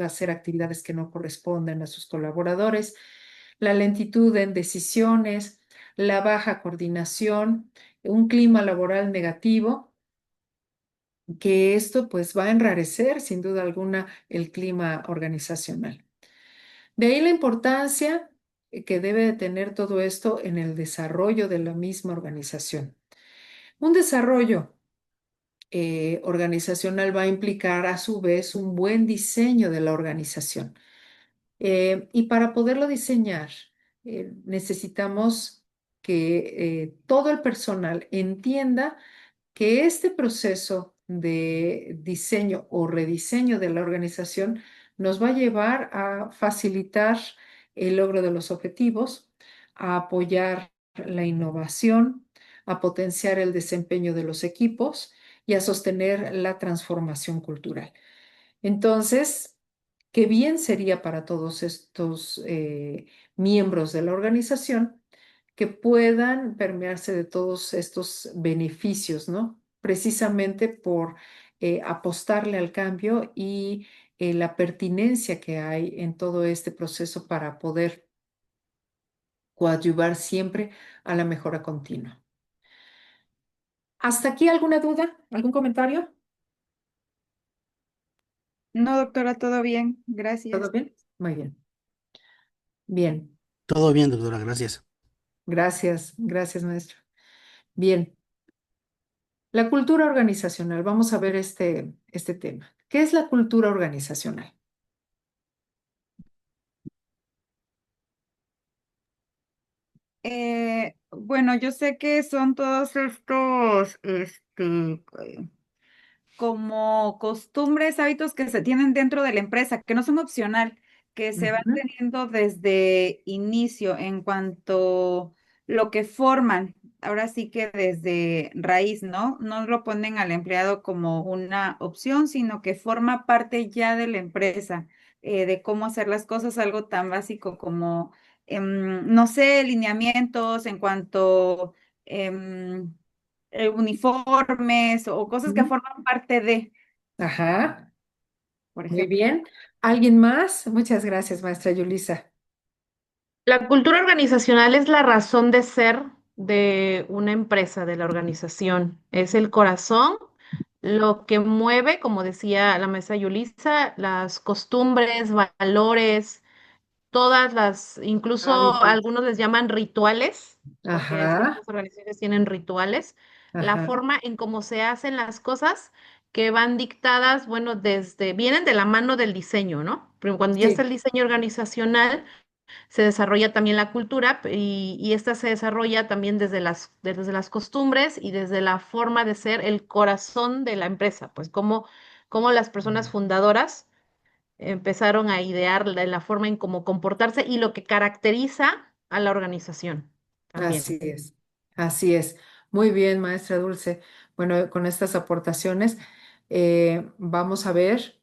a hacer actividades que no corresponden a sus colaboradores, la lentitud en decisiones, la baja coordinación, un clima laboral negativo, que esto pues va a enrarecer sin duda alguna el clima organizacional. De ahí la importancia que debe de tener todo esto en el desarrollo de la misma organización. Un desarrollo organizacional va a implicar a su vez un buen diseño de la organización. Y para poderlo diseñar, necesitamos que todo el personal entienda que este proceso de diseño o rediseño de la organización nos va a llevar a facilitar el logro de los objetivos, a apoyar la innovación, a potenciar el desempeño de los equipos y a sostener la transformación cultural. Entonces, qué bien sería para todos estos miembros de la organización que puedan permearse de todos estos beneficios, ¿no? Precisamente por apostarle al cambio y la pertinencia que hay en todo este proceso para poder coadyuvar siempre a la mejora continua. ¿Hasta aquí alguna duda? ¿Algún comentario? No, doctora, todo bien, ¿Todo gracias. bien? Muy bien. Bien, Todo bien, doctora, gracias. gracias, maestro. Bien, la cultura organizacional. Vamos a ver este tema. ¿Qué es la cultura organizacional? Bueno, yo sé que son todos estos, como costumbres, hábitos que se tienen dentro de la empresa, que no son opcional, que se van Ujú, teniendo desde inicio en cuanto lo que forman ahora sí que desde raíz, ¿no? No lo ponen al empleado como una opción, sino que forma parte ya de la empresa, de cómo hacer las cosas, algo tan básico como, no sé, lineamientos en cuanto em, uniformes o cosas que Ujú. forman parte de, Ajá, por muy ejemplo. bien. ¿Alguien más? Muchas gracias, maestra Yulisa. La cultura organizacional es la razón de ser de una empresa, de la organización. Es el corazón, lo que mueve, como decía la maestra Yulisa, las costumbres, valores, todas las, incluso Hábitos. algunos les llaman rituales, porque Ajá, ciertas organizaciones tienen rituales, la ajá, forma en cómo se hacen las cosas que van dictadas, bueno, vienen de la mano del diseño, ¿no? Pero cuando ya está sí, el diseño organizacional, se desarrolla también la cultura y esta se desarrolla también desde las costumbres y desde la forma de ser el corazón de la empresa, pues cómo las personas fundadoras empezaron a idear la forma en cómo comportarse y lo que caracteriza a la organización también. así es, así es. Muy bien, maestra Dulce. Bueno, con estas aportaciones vamos a ver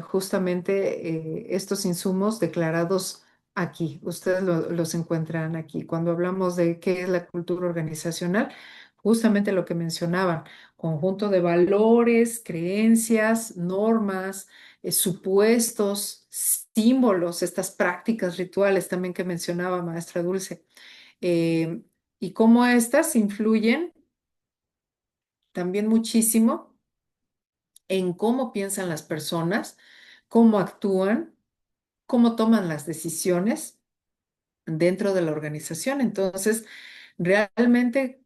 justamente estos insumos declarados aquí. Ustedes los encuentran aquí. Cuando hablamos de qué es la cultura organizacional, justamente lo que mencionaban, conjunto de valores, creencias, normas, supuestos, símbolos, estas prácticas rituales también que mencionaba maestra Dulce, eh, y cómo estas influyen también muchísimo en cómo piensan las personas, cómo actúan, cómo toman las decisiones dentro de la organización. Entonces, realmente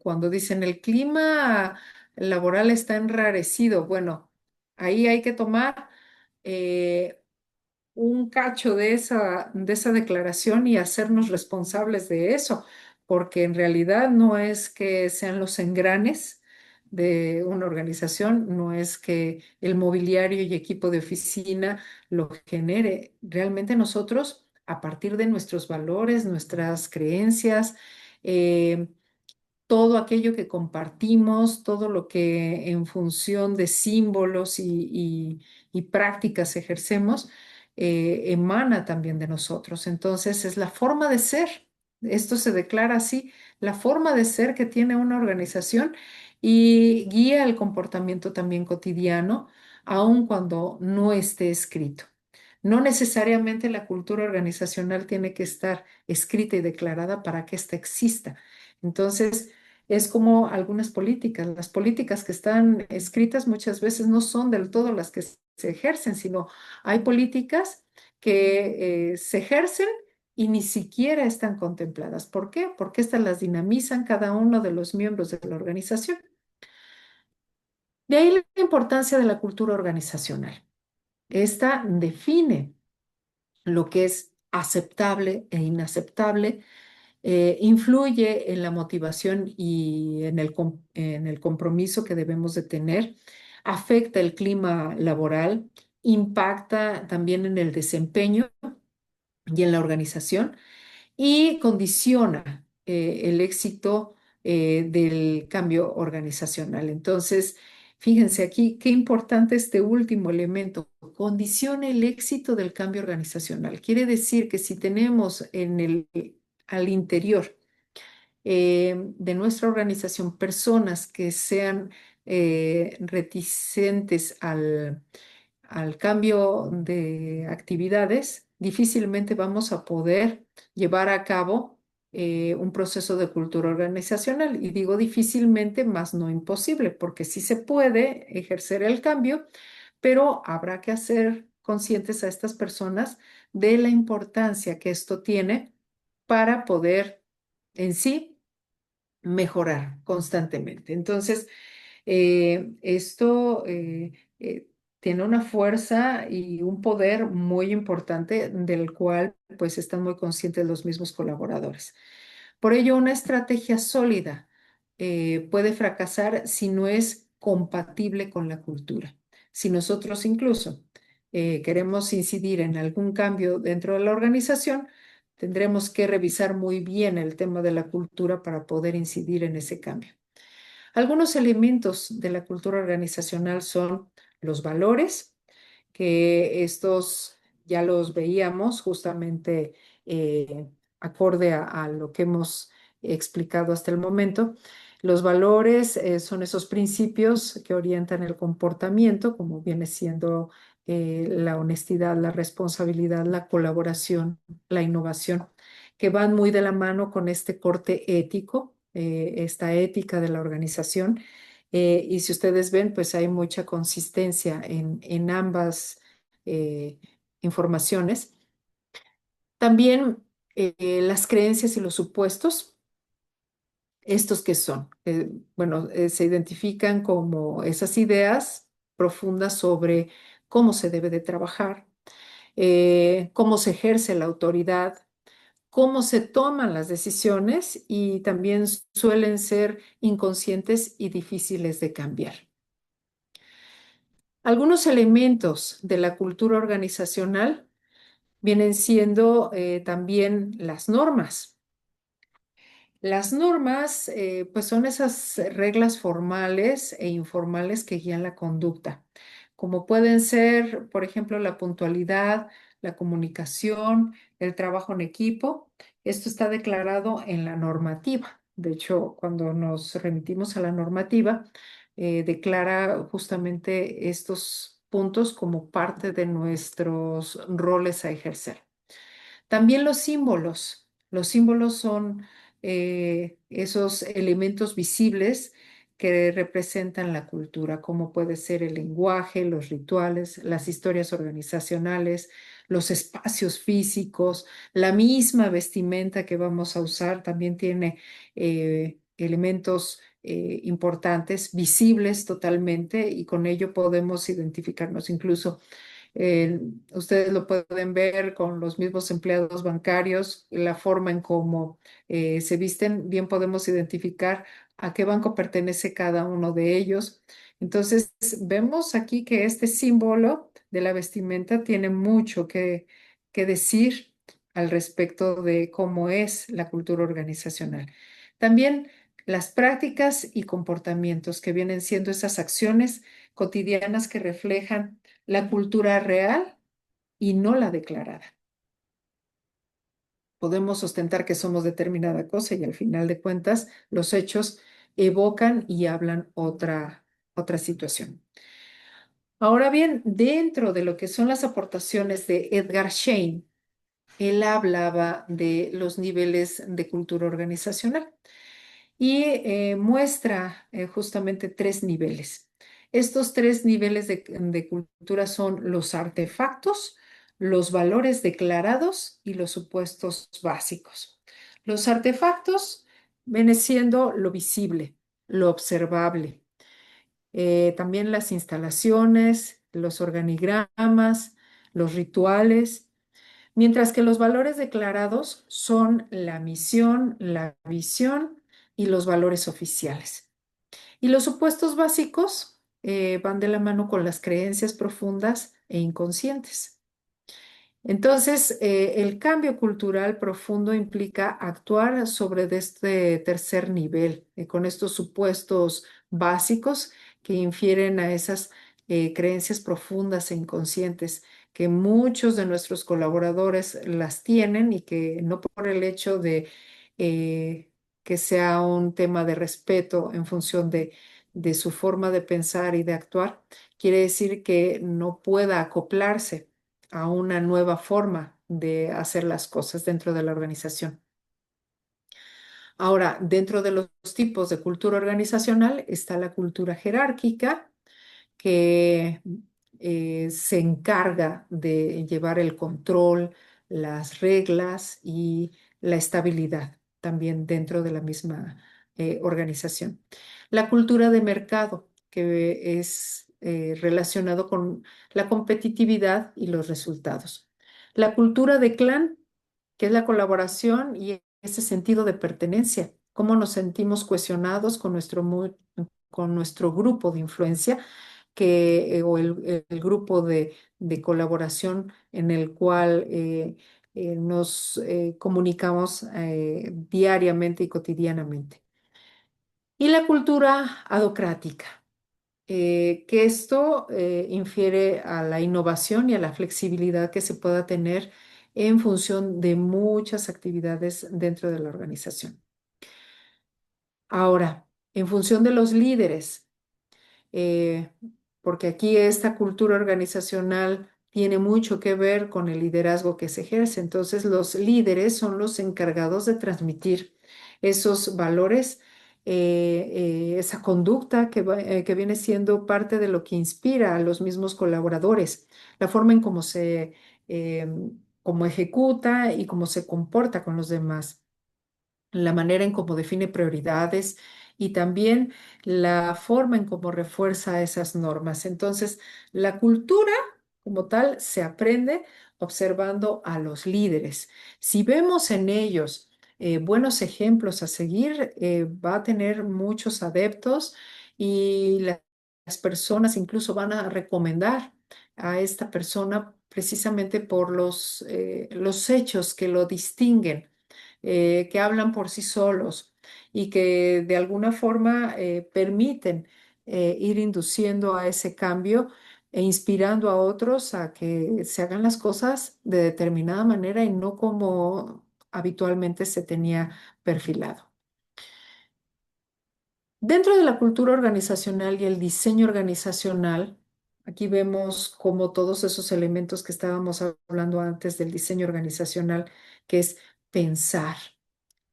cuando dicen el clima laboral está enrarecido, bueno, ahí hay que tomar eh, un cacho de esa declaración y hacernos responsables de eso, porque en realidad no es que sean los engranes de una organización, no es que el mobiliario y equipo de oficina lo genere. Realmente nosotros, a partir de nuestros valores, nuestras creencias, eh, todo aquello que compartimos, todo lo que en función de símbolos y prácticas ejercemos, emana también de nosotros. Entonces, es la forma de ser. Esto se declara así, la forma de ser que tiene una organización y guía el comportamiento también cotidiano, aun cuando no esté escrito. No necesariamente la cultura organizacional tiene que estar escrita y declarada para que ésta exista. Entonces, es como algunas políticas. Las políticas que están escritas muchas veces no son del todo las que se ejercen, sino hay políticas que se ejercen y ni siquiera están contempladas. ¿Por qué? Porque estas las dinamizan cada uno de los miembros de la organización. De ahí la importancia de la cultura organizacional. Esta define lo que es aceptable e inaceptable, influye en la motivación y en el compromiso que debemos de tener, afecta el clima laboral, impacta también en el desempeño y en la organización y condiciona el éxito del cambio organizacional. Entonces, fíjense aquí, qué importante este último elemento, condiciona el éxito del cambio organizacional. Quiere decir que si tenemos al interior de nuestra organización personas que sean reticentes al cambio de actividades, difícilmente vamos a poder llevar a cabo un proceso de cultura organizacional. Y digo difícilmente, más no imposible, porque sí se puede ejercer el cambio, pero habrá que hacer conscientes a estas personas de la importancia que esto tiene para poder en sí mejorar constantemente. Entonces, esto tiene una fuerza y un poder muy importante del cual pues están muy conscientes los mismos colaboradores. Por ello, una estrategia sólida puede fracasar si no es compatible con la cultura. Si nosotros incluso queremos incidir en algún cambio dentro de la organización, Tendremos que revisar muy bien el tema de la cultura para poder incidir en ese cambio. Algunos elementos de la cultura organizacional son los valores, que estos ya los veíamos justamente acorde a lo que hemos explicado hasta el momento. Los valores son esos principios que orientan el comportamiento, como viene siendo la honestidad, la responsabilidad, la colaboración, la innovación, que van muy de la mano con este corte ético, esta ética de la organización. Y si ustedes ven, pues hay mucha consistencia en ambas eh, informaciones. También las creencias y los supuestos. ¿Estos qué son? Bueno, se identifican como esas ideas profundas sobre cómo se debe de trabajar, cómo se ejerce la autoridad, cómo se toman las decisiones y también suelen ser inconscientes y difíciles de cambiar. Algunos elementos de la cultura organizacional vienen siendo también las normas. Las normas, pues son esas reglas formales e informales que guían la conducta, como pueden ser, por ejemplo, la puntualidad, la comunicación, el trabajo en equipo. Esto está declarado en la normativa. De hecho, cuando nos remitimos a la normativa, declara justamente estos puntos como parte de nuestros roles a ejercer. También los símbolos. Los símbolos son esos elementos visibles que representan la cultura, como puede ser el lenguaje, los rituales, las historias organizacionales, los espacios físicos, la misma vestimenta que vamos a usar también tiene elementos importantes, visibles totalmente, y con ello podemos identificarnos incluso ustedes lo pueden ver con los mismos empleados bancarios, la forma en cómo se visten, bien podemos identificar a qué banco pertenece cada uno de ellos. Entonces, vemos aquí que este símbolo de la vestimenta tiene mucho que decir al respecto de cómo es la cultura organizacional. También las prácticas y comportamientos que vienen siendo esas acciones cotidianas que reflejan la cultura real y no la declarada. Podemos ostentar que somos determinada cosa y al final de cuentas los hechos evocan y hablan otra situación. Ahora bien, dentro de lo que son las aportaciones de Edgar Schein, él hablaba de los niveles de cultura organizacional y muestra justamente tres niveles. Estos tres niveles de cultura son los artefactos, los valores declarados y los supuestos básicos. Los artefactos viene siendo lo visible, lo observable, también las instalaciones, los organigramas, los rituales, mientras que los valores declarados son la misión, la visión y los valores oficiales. Y los supuestos básicos van de la mano con las creencias profundas e inconscientes. Entonces, el cambio cultural profundo implica actuar sobre de este tercer nivel, con estos supuestos básicos que infieren a esas creencias profundas e inconscientes que muchos de nuestros colaboradores las tienen y que no por el hecho de que sea un tema de respeto en función de su forma de pensar y de actuar, quiere decir que no pueda acoplarse a una nueva forma de hacer las cosas dentro de la organización. Ahora, dentro de los tipos de cultura organizacional está la cultura jerárquica, que se encarga de llevar el control, las reglas y la estabilidad también dentro de la misma organización. La cultura de mercado, que es relacionado con la competitividad y los resultados. La cultura de clan, que es la colaboración y ese sentido de pertenencia, cómo nos sentimos cohesionados con nuestro grupo de influencia o el grupo de colaboración en el cual nos comunicamos diariamente y cotidianamente. Y la cultura adocrática, que esto infiere a la innovación y a la flexibilidad que se pueda tener en función de muchas actividades dentro de la organización. Ahora, en función de los líderes, eh, porque aquí esta cultura organizacional tiene mucho que ver con el liderazgo que se ejerce. Entonces, los líderes son los encargados de transmitir esos valores, esa conducta que viene siendo parte de lo que inspira a los mismos colaboradores, la forma en eh, cómo ejecuta y cómo se comporta con los demás, la manera en cómo define prioridades y también la forma en cómo refuerza esas normas. Entonces, la cultura como tal se aprende observando a los líderes. Si vemos en ellos buenos ejemplos a seguir, va a tener muchos adeptos y las personas incluso van a recomendar a esta persona precisamente por los hechos que lo distinguen, que hablan por sí solos y que de alguna forma permiten ir induciendo a ese cambio e inspirando a otros a que se hagan las cosas de determinada manera y no como habitualmente se tenía perfilado. Dentro de la cultura organizacional y el diseño organizacional, aquí vemos como todos esos elementos que estábamos hablando antes del diseño organizacional, que es pensar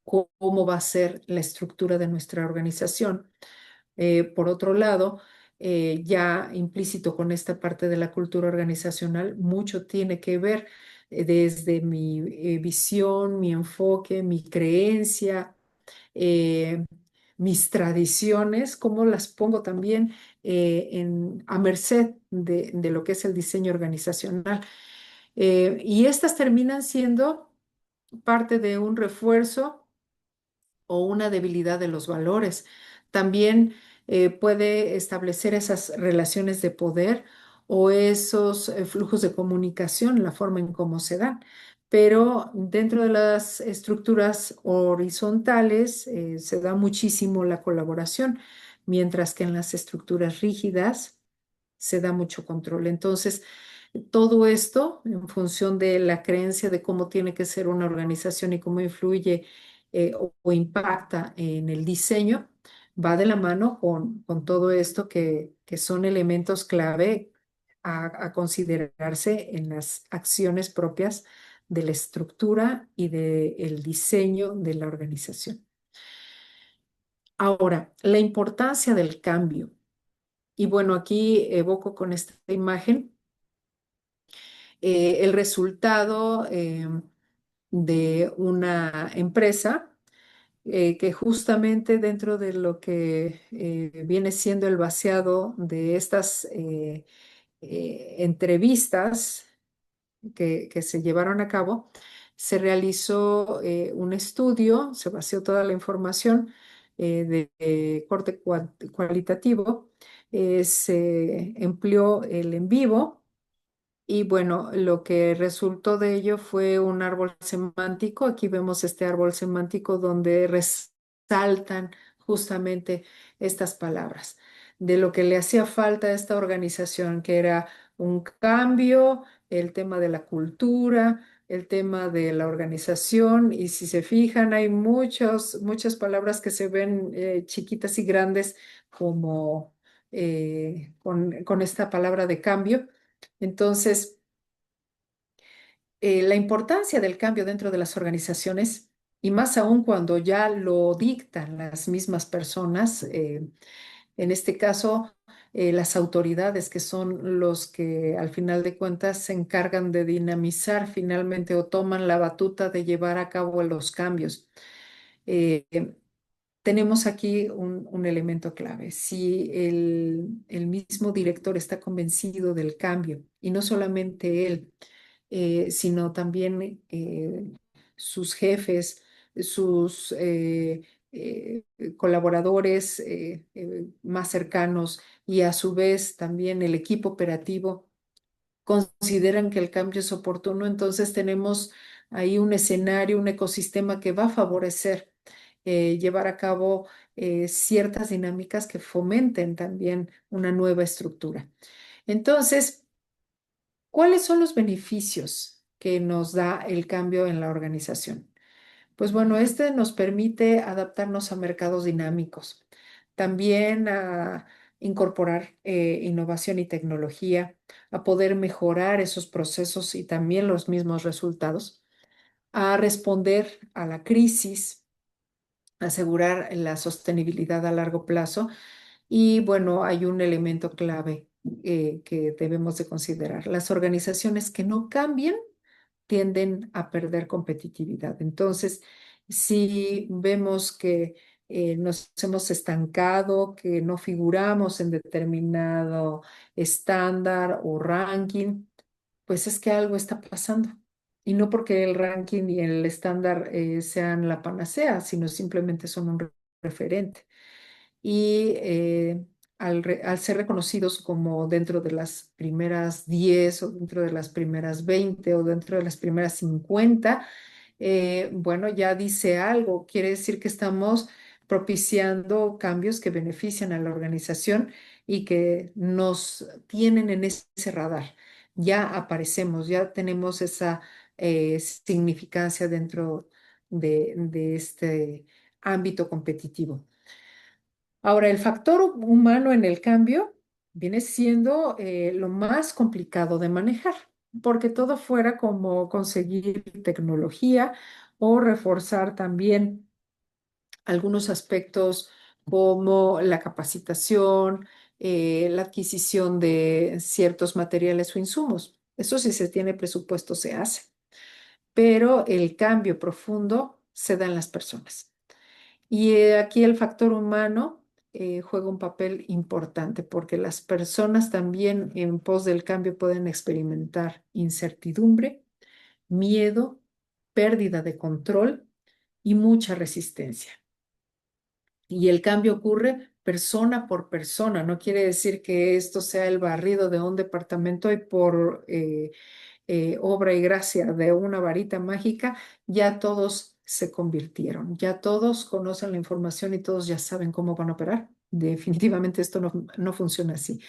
cómo va a ser la estructura de nuestra organización. Por otro lado, ya implícito con esta parte de la cultura organizacional, mucho tiene que ver desde mi visión, mi enfoque, mi creencia, eh, mis tradiciones, cómo las pongo también a merced de lo que es el diseño organizacional. Y estas terminan siendo parte de un refuerzo o una debilidad de los valores. También puede establecer esas relaciones de poder o esos flujos de comunicación, la forma en cómo se dan. Pero dentro de las estructuras horizontales se da muchísimo la colaboración, mientras que en las estructuras rígidas se da mucho control. Entonces, todo esto en función de la creencia de cómo tiene que ser una organización y cómo influye o impacta en el diseño, va de la mano con todo esto que son elementos clave a considerarse en las acciones propias de la estructura y del diseño de la organización. Ahora, la importancia del cambio. Y bueno, aquí evoco con esta imagen el resultado de una empresa que justamente dentro de lo que viene siendo el vaciado de estas entrevistas que se llevaron a cabo, se realizó un estudio, se vació toda la información de corte cualitativo, se empleó el en vivo y bueno, lo que resultó de ello fue un árbol semántico. Aquí vemos este árbol semántico donde resaltan justamente estas palabras de lo que le hacía falta a esta organización, que era un cambio, el tema de la cultura, el tema de la organización. Y si se fijan, hay muchas palabras que se ven chiquitas y grandes como con esta palabra de cambio. Entonces, la importancia del cambio dentro de las organizaciones, y más aún cuando ya lo dictan las mismas personas, en este caso, las autoridades que son los que al final de cuentas se encargan de dinamizar finalmente o toman la batuta de llevar a cabo los cambios. Eh, tenemos aquí un elemento clave. Si el mismo director está convencido del cambio, y no solamente él, sino también sus jefes, sus colaboradores más cercanos y a su vez también el equipo operativo consideran que el cambio es oportuno, entonces tenemos ahí un escenario, un ecosistema que va a favorecer llevar a cabo ciertas dinámicas que fomenten también una nueva estructura. Entonces, ¿cuáles son los beneficios que nos da el cambio en la organización? Pues bueno, este nos permite adaptarnos a mercados dinámicos, también a incorporar innovación y tecnología, a poder mejorar esos procesos y también los mismos resultados, a responder a la crisis, asegurar la sostenibilidad a largo plazo y bueno, hay un elemento clave que debemos de considerar. Las organizaciones que no cambian tienden a perder competitividad. Entonces, si vemos que nos hemos estancado, que no figuramos en determinado estándar o ranking, pues es que algo está pasando. Y no porque el ranking y el estándar sean la panacea, sino simplemente son un referente y al ser reconocidos como dentro de las primeras 10 o dentro de las primeras 20 o dentro de las primeras 50, bueno, ya dice algo, quiere decir que estamos propiciando cambios que benefician a la organización y que nos tienen en ese radar. Ya aparecemos, ya tenemos esa significancia dentro de este ámbito competitivo. Ahora, el factor humano en el cambio viene siendo lo más complicado de manejar, porque todo fuera como conseguir tecnología o reforzar también algunos aspectos como la capacitación, la adquisición de ciertos materiales o insumos. Eso si se tiene presupuesto se hace, pero el cambio profundo se da en las personas. Y aquí el factor humano juega un papel importante porque las personas también en pos del cambio pueden experimentar incertidumbre, miedo, pérdida de control y mucha resistencia. Y el cambio ocurre persona por persona. No quiere decir que esto sea el barrido de un departamento y por obra y gracia de una varita mágica, ya todos se convirtieron, ya todos conocen la información y todos ya saben cómo van a operar. Definitivamente esto no funciona así.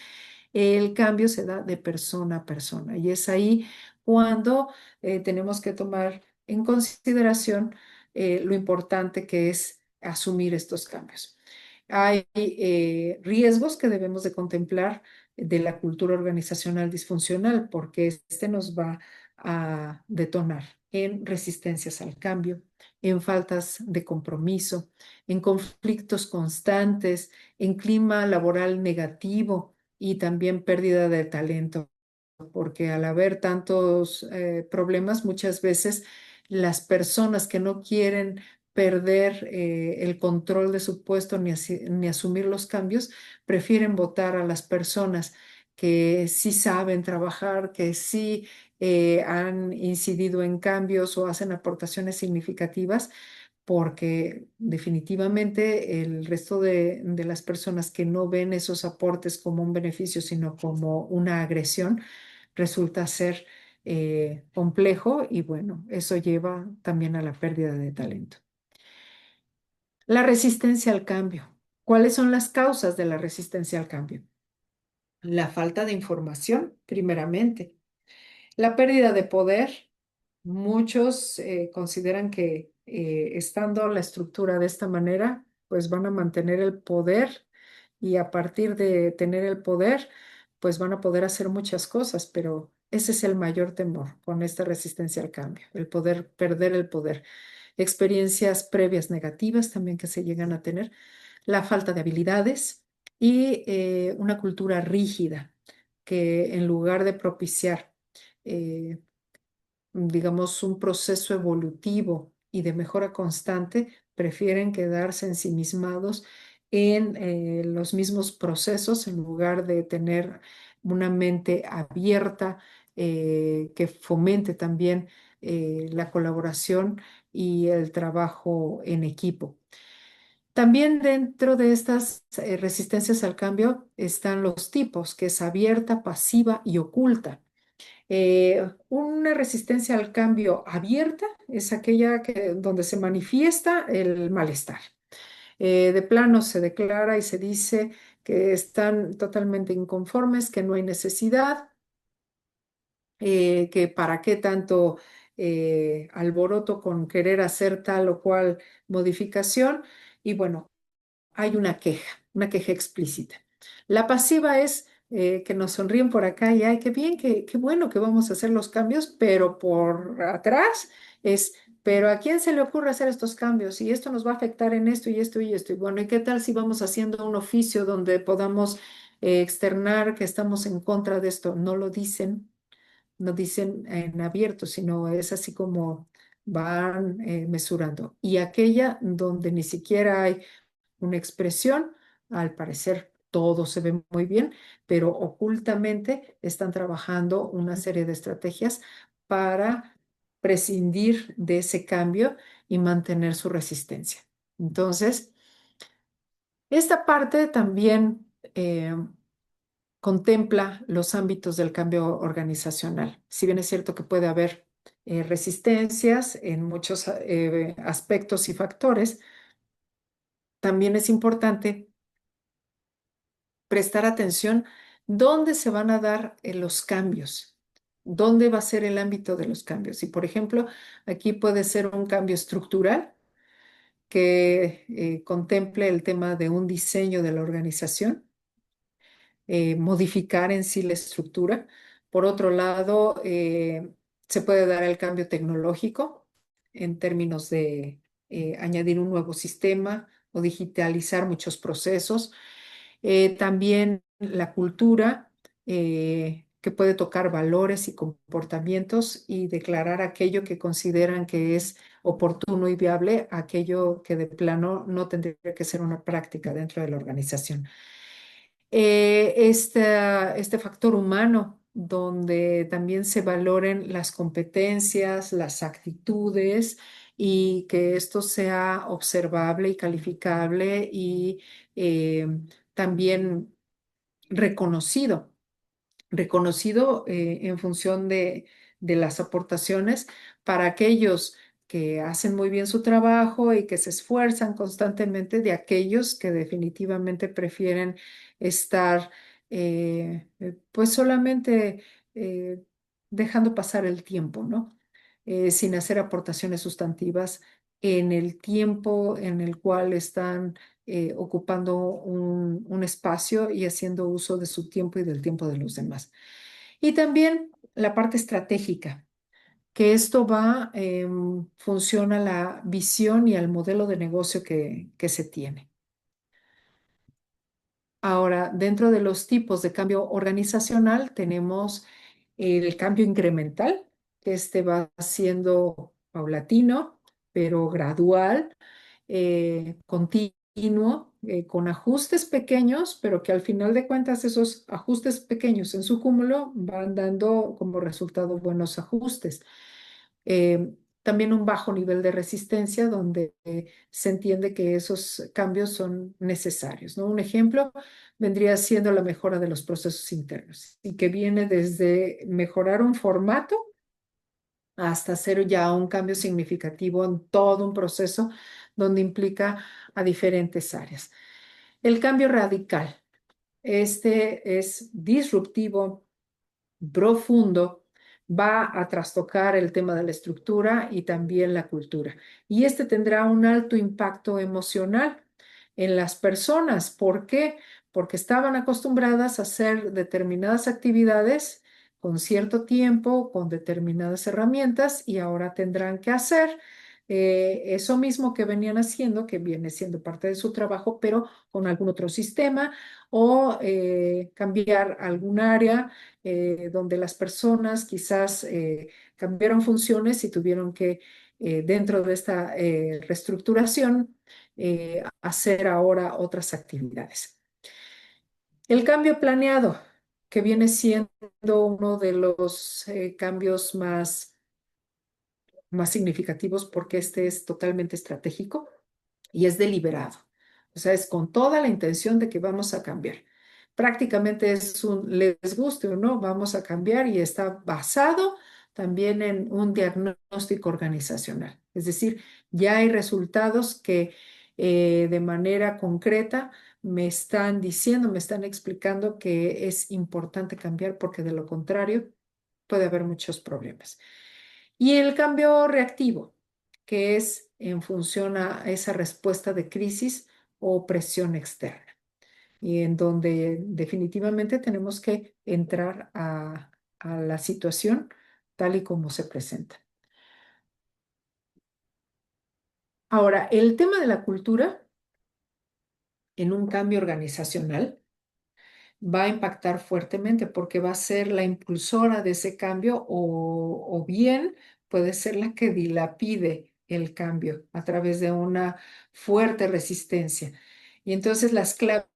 El cambio se da de persona a persona y es ahí cuando tenemos que tomar en consideración lo importante que es asumir estos cambios. Hay riesgos que debemos de contemplar de la cultura organizacional disfuncional porque este nos va a detonar en resistencias al cambio, en faltas de compromiso, en conflictos constantes, en clima laboral negativo y también pérdida de talento, porque al haber tantos problemas, muchas veces las personas que no quieren perder el control de su puesto ni asumir los cambios, prefieren votar a las personas que sí saben trabajar, que sí han incidido en cambios o hacen aportaciones significativas porque definitivamente el resto de las personas que no ven esos aportes como un beneficio, sino como una agresión, resulta ser complejo y bueno, eso lleva también a la pérdida de talento. La resistencia al cambio. ¿Cuáles son las causas de la resistencia al cambio? La falta de información, primeramente. La pérdida de poder. Muchos consideran que estando la estructura de esta manera, pues van a mantener el poder y a partir de tener el poder, pues van a poder hacer muchas cosas, pero ese es el mayor temor con esta resistencia al cambio, el poder perder el poder. Experiencias previas negativas también que se llegan a tener, la falta de habilidades y una cultura rígida que en lugar de propiciar digamos, un proceso evolutivo y de mejora constante, prefieren quedarse ensimismados en los mismos procesos en lugar de tener una mente abierta que fomente también la colaboración y el trabajo en equipo. También dentro de estas resistencias al cambio están los tipos, que es abierta, pasiva y oculta. Una resistencia al cambio abierta es aquella donde se manifiesta el malestar. De plano se declara y se dice que están totalmente inconformes, que no hay necesidad, que para qué tanto alboroto con querer hacer tal o cual modificación. Y bueno, hay una queja explícita. La pasiva es que nos sonríen por acá y, ay, qué bien, qué bueno que vamos a hacer los cambios, pero por atrás es, pero ¿a quién se le ocurre hacer estos cambios? Y esto nos va a afectar en esto y esto y esto. Y bueno, ¿y qué tal si vamos haciendo un oficio donde podamos externar que estamos en contra de esto? No lo dicen, no dicen en abierto, sino es así como van mesurando. Y aquella donde ni siquiera hay una expresión, al parecer todo se ve muy bien, pero ocultamente están trabajando una serie de estrategias para prescindir de ese cambio y mantener su resistencia. Entonces, esta parte también contempla los ámbitos del cambio organizacional. Si bien es cierto que puede haber resistencias en muchos aspectos y factores, también es importante prestar atención dónde se van a dar los cambios, dónde va a ser el ámbito de los cambios. Y por ejemplo, aquí puede ser un cambio estructural que contemple el tema de un diseño de la organización, modificar en sí la estructura. Por otro lado, se puede dar el cambio tecnológico en términos de añadir un nuevo sistema o digitalizar muchos procesos. También la cultura, que puede tocar valores y comportamientos y declarar aquello que consideran que es oportuno y viable, aquello que de plano no tendría que ser una práctica dentro de la organización. Este factor humano, donde también se valoren las competencias, las actitudes y que esto sea observable y calificable y eh, también reconocido, en función de las aportaciones para aquellos que hacen muy bien su trabajo y que se esfuerzan constantemente, de aquellos que definitivamente prefieren estar pues solamente eh, dejando pasar el tiempo, ¿no? Sin hacer aportaciones sustantivas en el tiempo en el cual están ocupando un espacio y haciendo uso de su tiempo y del tiempo de los demás. Y también la parte estratégica, que esto va en función a la visión y al modelo de negocio que se tiene. Ahora, dentro de los tipos de cambio organizacional tenemos el cambio incremental, que este va siendo paulatino, pero gradual, continuo, con ajustes pequeños, pero que al final de cuentas esos ajustes pequeños en su cúmulo van dando como resultado buenos ajustes. También un bajo nivel de resistencia donde se entiende que esos cambios son necesarios, ¿no? Un ejemplo vendría siendo la mejora de los procesos internos y que viene desde mejorar un formato hasta hacer ya un cambio significativo en todo un proceso donde implica a diferentes áreas. El cambio radical, este es disruptivo, profundo, va a trastocar el tema de la estructura y también la cultura. Y este tendrá un alto impacto emocional en las personas. ¿Por qué? Porque estaban acostumbradas a hacer determinadas actividades con cierto tiempo, con determinadas herramientas, y ahora tendrán que hacer eso mismo que venían haciendo, que viene siendo parte de su trabajo, pero con algún otro sistema, o cambiar algún área donde las personas quizás cambiaron funciones y tuvieron que, dentro de esta reestructuración, hacer ahora otras actividades. El cambio planeado, que viene siendo uno de los cambios más significativos porque este es totalmente estratégico y es deliberado. O sea, es con toda la intención de que vamos a cambiar. prácticamente es les guste o no, vamos a cambiar y está basado también en un diagnóstico organizacional. Es decir, ya hay resultados que de manera concreta me están diciendo, me están explicando que es importante cambiar porque de lo contrario puede haber muchos problemas. Y el cambio reactivo, que es en función a esa respuesta de crisis o presión externa, y en donde definitivamente tenemos que entrar a la situación tal y como se presenta. Ahora, el tema de la cultura en un cambio organizacional va a impactar fuertemente porque va a ser la impulsora de ese cambio o bien puede ser la que dilapide el cambio a través de una fuerte resistencia. Y entonces las claves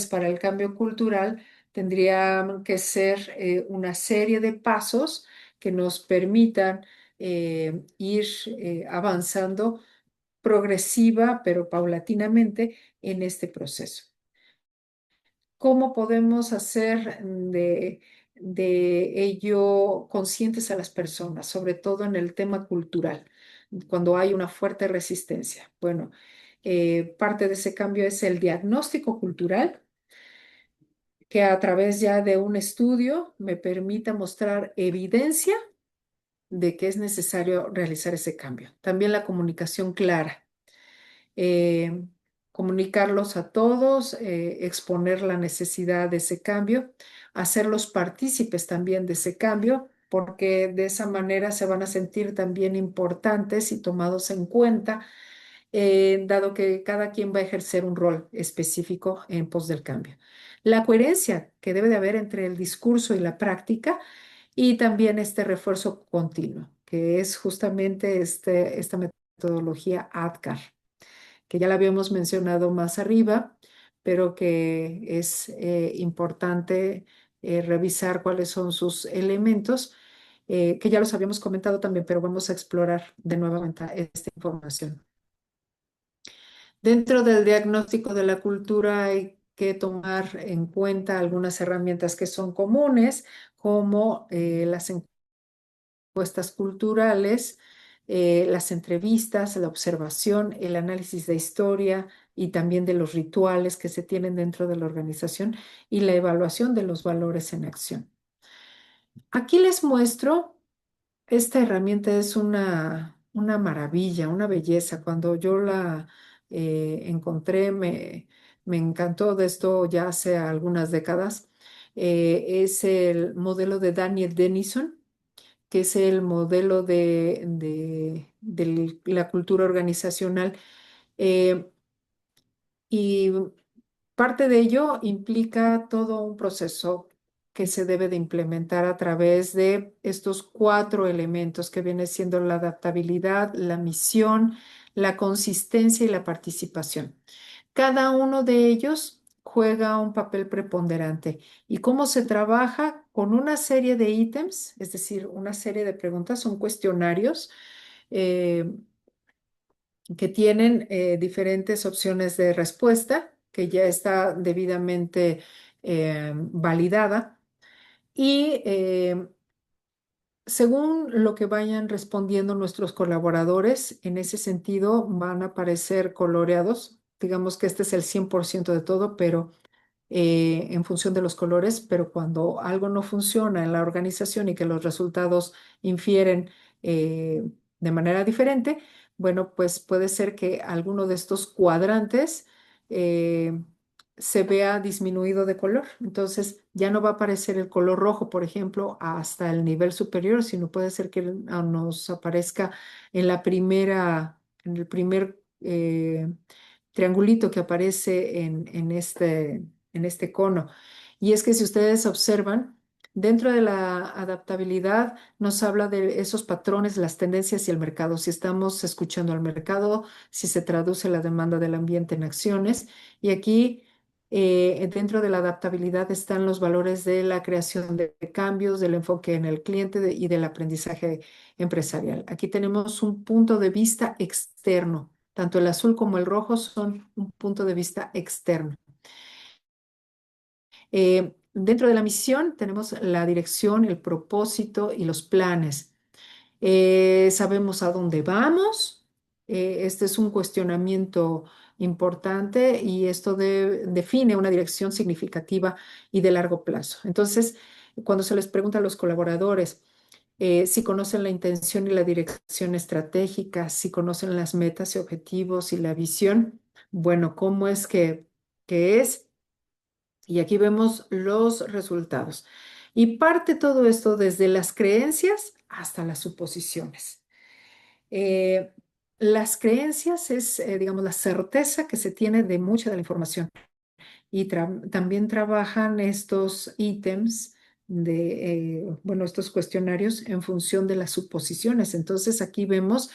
para el cambio cultural tendrían que ser una serie de pasos que nos permitan ir avanzando progresiva pero paulatinamente en este proceso. ¿Cómo podemos hacer de ello conscientes a las personas, sobre todo en el tema cultural, cuando hay una fuerte resistencia? Bueno, parte de ese cambio es el diagnóstico cultural, que a través ya de un estudio me permita mostrar evidencia de que es necesario realizar ese cambio. También la comunicación clara, eh, comunicarlos a todos, exponer la necesidad de ese cambio, hacerlos partícipes también de ese cambio, porque de esa manera se van a sentir también importantes y tomados en cuenta, dado que cada quien va a ejercer un rol específico en pos del cambio. La coherencia que debe de haber entre el discurso y la práctica y también este refuerzo continuo, que es justamente esta metodología ADKAR, que ya la habíamos mencionado más arriba, pero que es importante revisar cuáles son sus elementos, que ya los habíamos comentado también, pero vamos a explorar de nuevamente esta información. Dentro del diagnóstico de la cultura hay que tomar en cuenta algunas herramientas que son comunes, como las encuestas culturales, las entrevistas, la observación, el análisis de historia y también de los rituales que se tienen dentro de la organización y la evaluación de los valores en acción. Aquí les muestro, esta herramienta es una maravilla, una belleza. Cuando yo la encontré, me encantó de esto ya hace algunas décadas. Es el modelo de Daniel Denison, que es el modelo de la cultura organizacional. eh, y parte de ello implica todo un proceso que se debe de implementar a través de estos 4 elementos que viene siendo la adaptabilidad, la misión, la consistencia y la participación. Cada uno de ellos juega un papel preponderante. ¿Y cómo se trabaja? Con una serie de ítems, es decir, una serie de preguntas, son cuestionarios eh, que tienen diferentes opciones de respuesta, que ya está debidamente validada. Y según lo que vayan respondiendo nuestros colaboradores, en ese sentido van a aparecer coloreados. Digamos que este es el 100% de todo, pero en función de los colores, pero cuando algo no funciona en la organización y que los resultados infieren de manera diferente, bueno, pues puede ser que alguno de estos cuadrantes se vea disminuido de color. Entonces ya no va a aparecer el color rojo, por ejemplo, hasta el nivel superior, sino puede ser que nos aparezca en en el primer triangulito que aparece en este cono. Y es que si ustedes observan, dentro de la adaptabilidad nos habla de esos patrones, las tendencias y el mercado. Si estamos escuchando al mercado, si se traduce la demanda del ambiente en acciones. Y aquí, dentro de la adaptabilidad están los valores de la creación de cambios, del enfoque en el cliente y del aprendizaje empresarial. Aquí tenemos un punto de vista externo. Tanto el azul como el rojo son un punto de vista externo. Dentro de la misión tenemos la dirección, el propósito y los planes. Sabemos a dónde vamos. Este es un cuestionamiento importante y esto define una dirección significativa y de largo plazo. Entonces, cuando se les pregunta a los colaboradores si conocen la intención y la dirección estratégica, si conocen las metas y objetivos y la visión, bueno, ¿cómo es que es? Y aquí vemos los resultados. Y parte todo esto desde las creencias hasta las suposiciones. Eh, las creencias es, digamos, la certeza que se tiene de mucha de la información. Y también trabajan estos ítems bueno, estos cuestionarios en función de las suposiciones. Entonces aquí vemos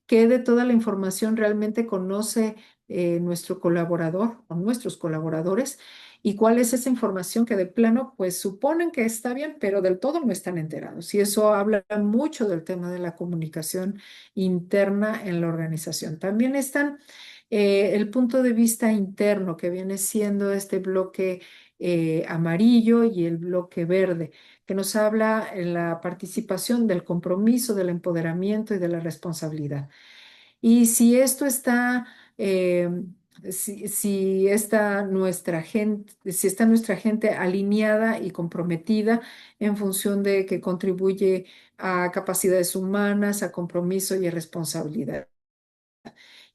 qué de toda la información realmente conoce nuestro colaborador o nuestros colaboradores y cuál es esa información que de plano pues suponen que está bien, pero del todo no están enterados. Y eso habla mucho del tema de la comunicación interna en la organización. También están el punto de vista interno que viene siendo este bloque amarillo y el bloque verde que nos habla en la participación del compromiso, del empoderamiento y de la responsabilidad. Y si esto está, eh, si está nuestra gente alineada y comprometida en función de que contribuye a capacidades humanas, a compromiso y a responsabilidad.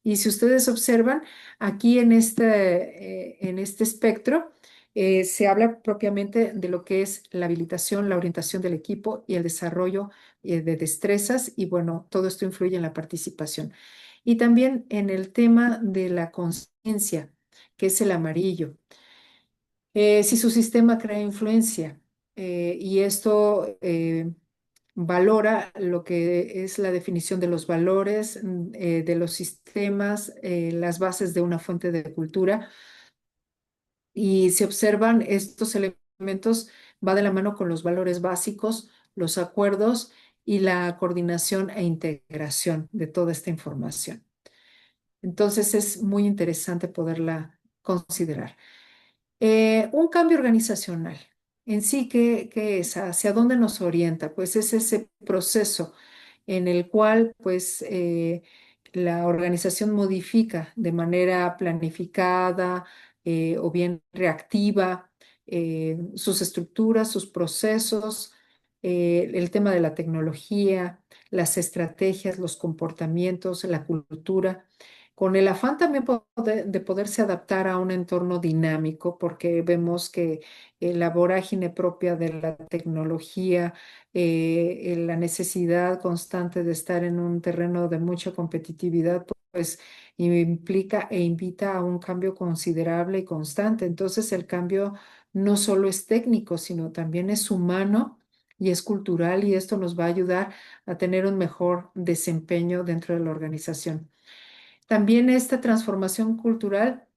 Y si ustedes observan, aquí en este espectro se habla propiamente de lo que es la habilitación, la orientación del equipo y el desarrollo de destrezas. Y bueno, todo esto influye en la participación. Y también en el tema de la conciencia, que es el amarillo. Si su sistema crea influencia y esto valora lo que es la definición de los valores, de los sistemas, las bases de una fuente de cultura. Y si observan estos elementos, va de la mano con los valores básicos, los acuerdos y la coordinación e integración de toda esta información. Entonces es muy interesante poderla considerar. Un cambio organizacional en sí, ¿qué es? ¿Hacia dónde nos orienta? Pues es ese proceso en el cual pues la organización modifica de manera planificada o bien reactiva sus estructuras, sus procesos, el tema de la tecnología, las estrategias, los comportamientos, la cultura con el afán también de poderse adaptar a un entorno dinámico, porque vemos que la vorágine propia de la tecnología, la necesidad constante de estar en un terreno de mucha competitividad, pues implica e invita a un cambio considerable y constante. Entonces el cambio no solo es técnico, sino también es humano. Y es cultural y esto nos va a ayudar a tener un mejor desempeño dentro de la organización. También esta transformación cultural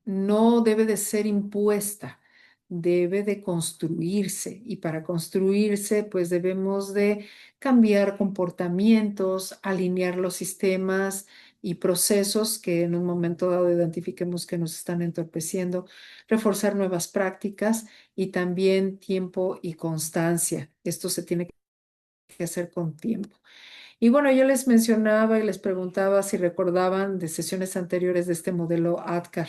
no debe de ser impuesta, debe de construirse y para construirse pues debemos de cambiar comportamientos, alinear los sistemas y procesos que en un momento dado identifiquemos que nos están entorpeciendo, reforzar nuevas prácticas y también tiempo y constancia. Esto se tiene que hacer con tiempo. Y bueno, yo les mencionaba y les preguntaba si recordaban de sesiones anteriores de este modelo ADKAR.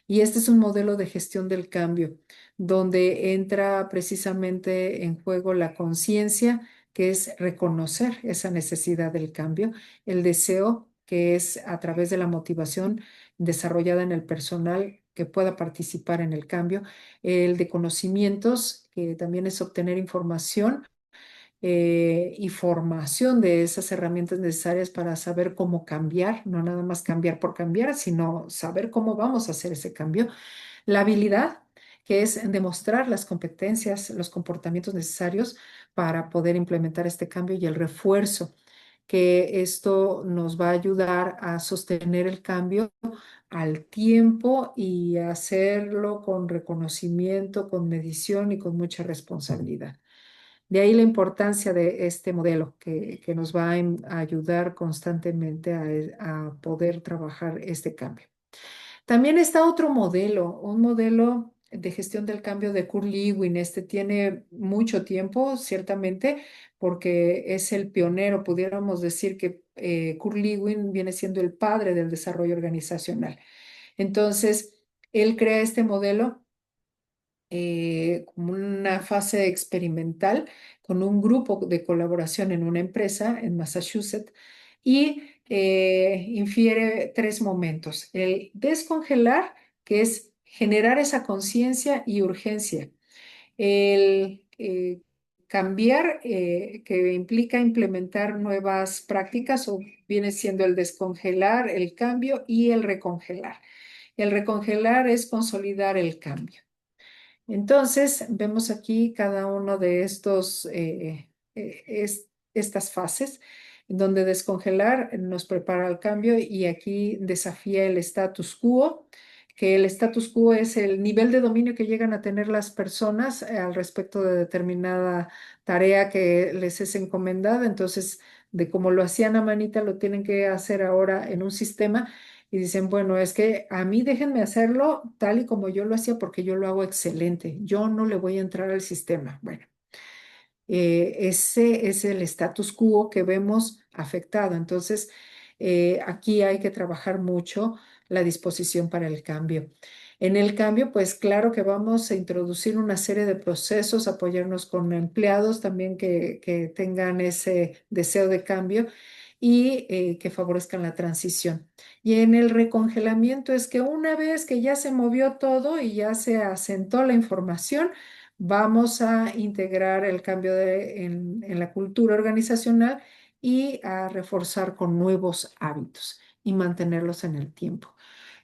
Y este es un modelo de gestión del cambio, donde entra precisamente en juego la conciencia, que es reconocer esa necesidad del cambio, el deseo, que es a través de la motivación desarrollada en el personal que pueda participar en el cambio, el de conocimientos, que también es obtener información y formación de esas herramientas necesarias para saber cómo cambiar, no nada más cambiar por cambiar, sino saber cómo vamos a hacer ese cambio. La habilidad, que es demostrar las competencias, los comportamientos necesarios para poder implementar este cambio y el refuerzo, que esto nos va a ayudar a sostener el cambio al tiempo y hacerlo con reconocimiento, con medición y con mucha responsabilidad. De ahí la importancia de este modelo que nos va a ayudar constantemente a poder trabajar este cambio. También está otro modelo, un modelo de gestión del cambio de Kurt Lewin. Este tiene mucho tiempo, ciertamente, porque es el pionero. Pudiéramos decir que Kurt Lewin viene siendo el padre del desarrollo organizacional. Entonces, él crea este modelo como una fase experimental con un grupo de colaboración en una empresa en Massachusetts y infiere tres momentos. El descongelar, que es generar esa conciencia y urgencia. El cambiar, que implica implementar nuevas prácticas, o viene siendo el descongelar, el cambio y el recongelar. El recongelar es consolidar el cambio. Entonces, vemos aquí cada uno de estas fases, donde descongelar nos prepara al cambio y aquí desafía el status quo, que el status quo es el nivel de dominio que llegan a tener las personas al respecto de determinada tarea que les es encomendada. Entonces, de cómo lo hacían a manita, lo tienen que hacer ahora en un sistema y dicen, bueno, es que a mí déjenme hacerlo tal y como yo lo hacía porque yo lo hago excelente. Yo no le voy a entrar al sistema. Bueno, ese es el status quo que vemos afectado. Entonces, aquí hay que trabajar mucho la disposición para el cambio. En el cambio, pues claro que vamos a introducir una serie de procesos, apoyarnos con empleados también que tengan ese deseo de cambio y que favorezcan la transición. Y en el recongelamiento es que una vez que ya se movió todo y ya se asentó la información, vamos a integrar el cambio en la cultura organizacional y a reforzar con nuevos hábitos y mantenerlos en el tiempo.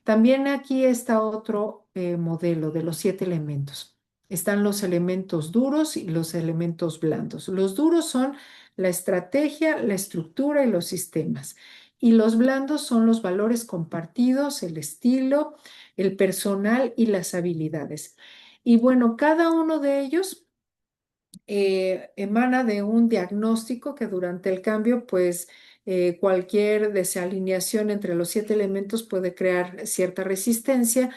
También aquí está otro modelo de los 7 elementos. Están los elementos duros y los elementos blandos. Los duros son la estrategia, la estructura y los sistemas. Y los blandos son los valores compartidos, el estilo, el personal y las habilidades. Y bueno, cada uno de ellos emana de un diagnóstico que durante el cambio, pues cualquier desalineación entre los 7 elementos puede crear cierta resistencia,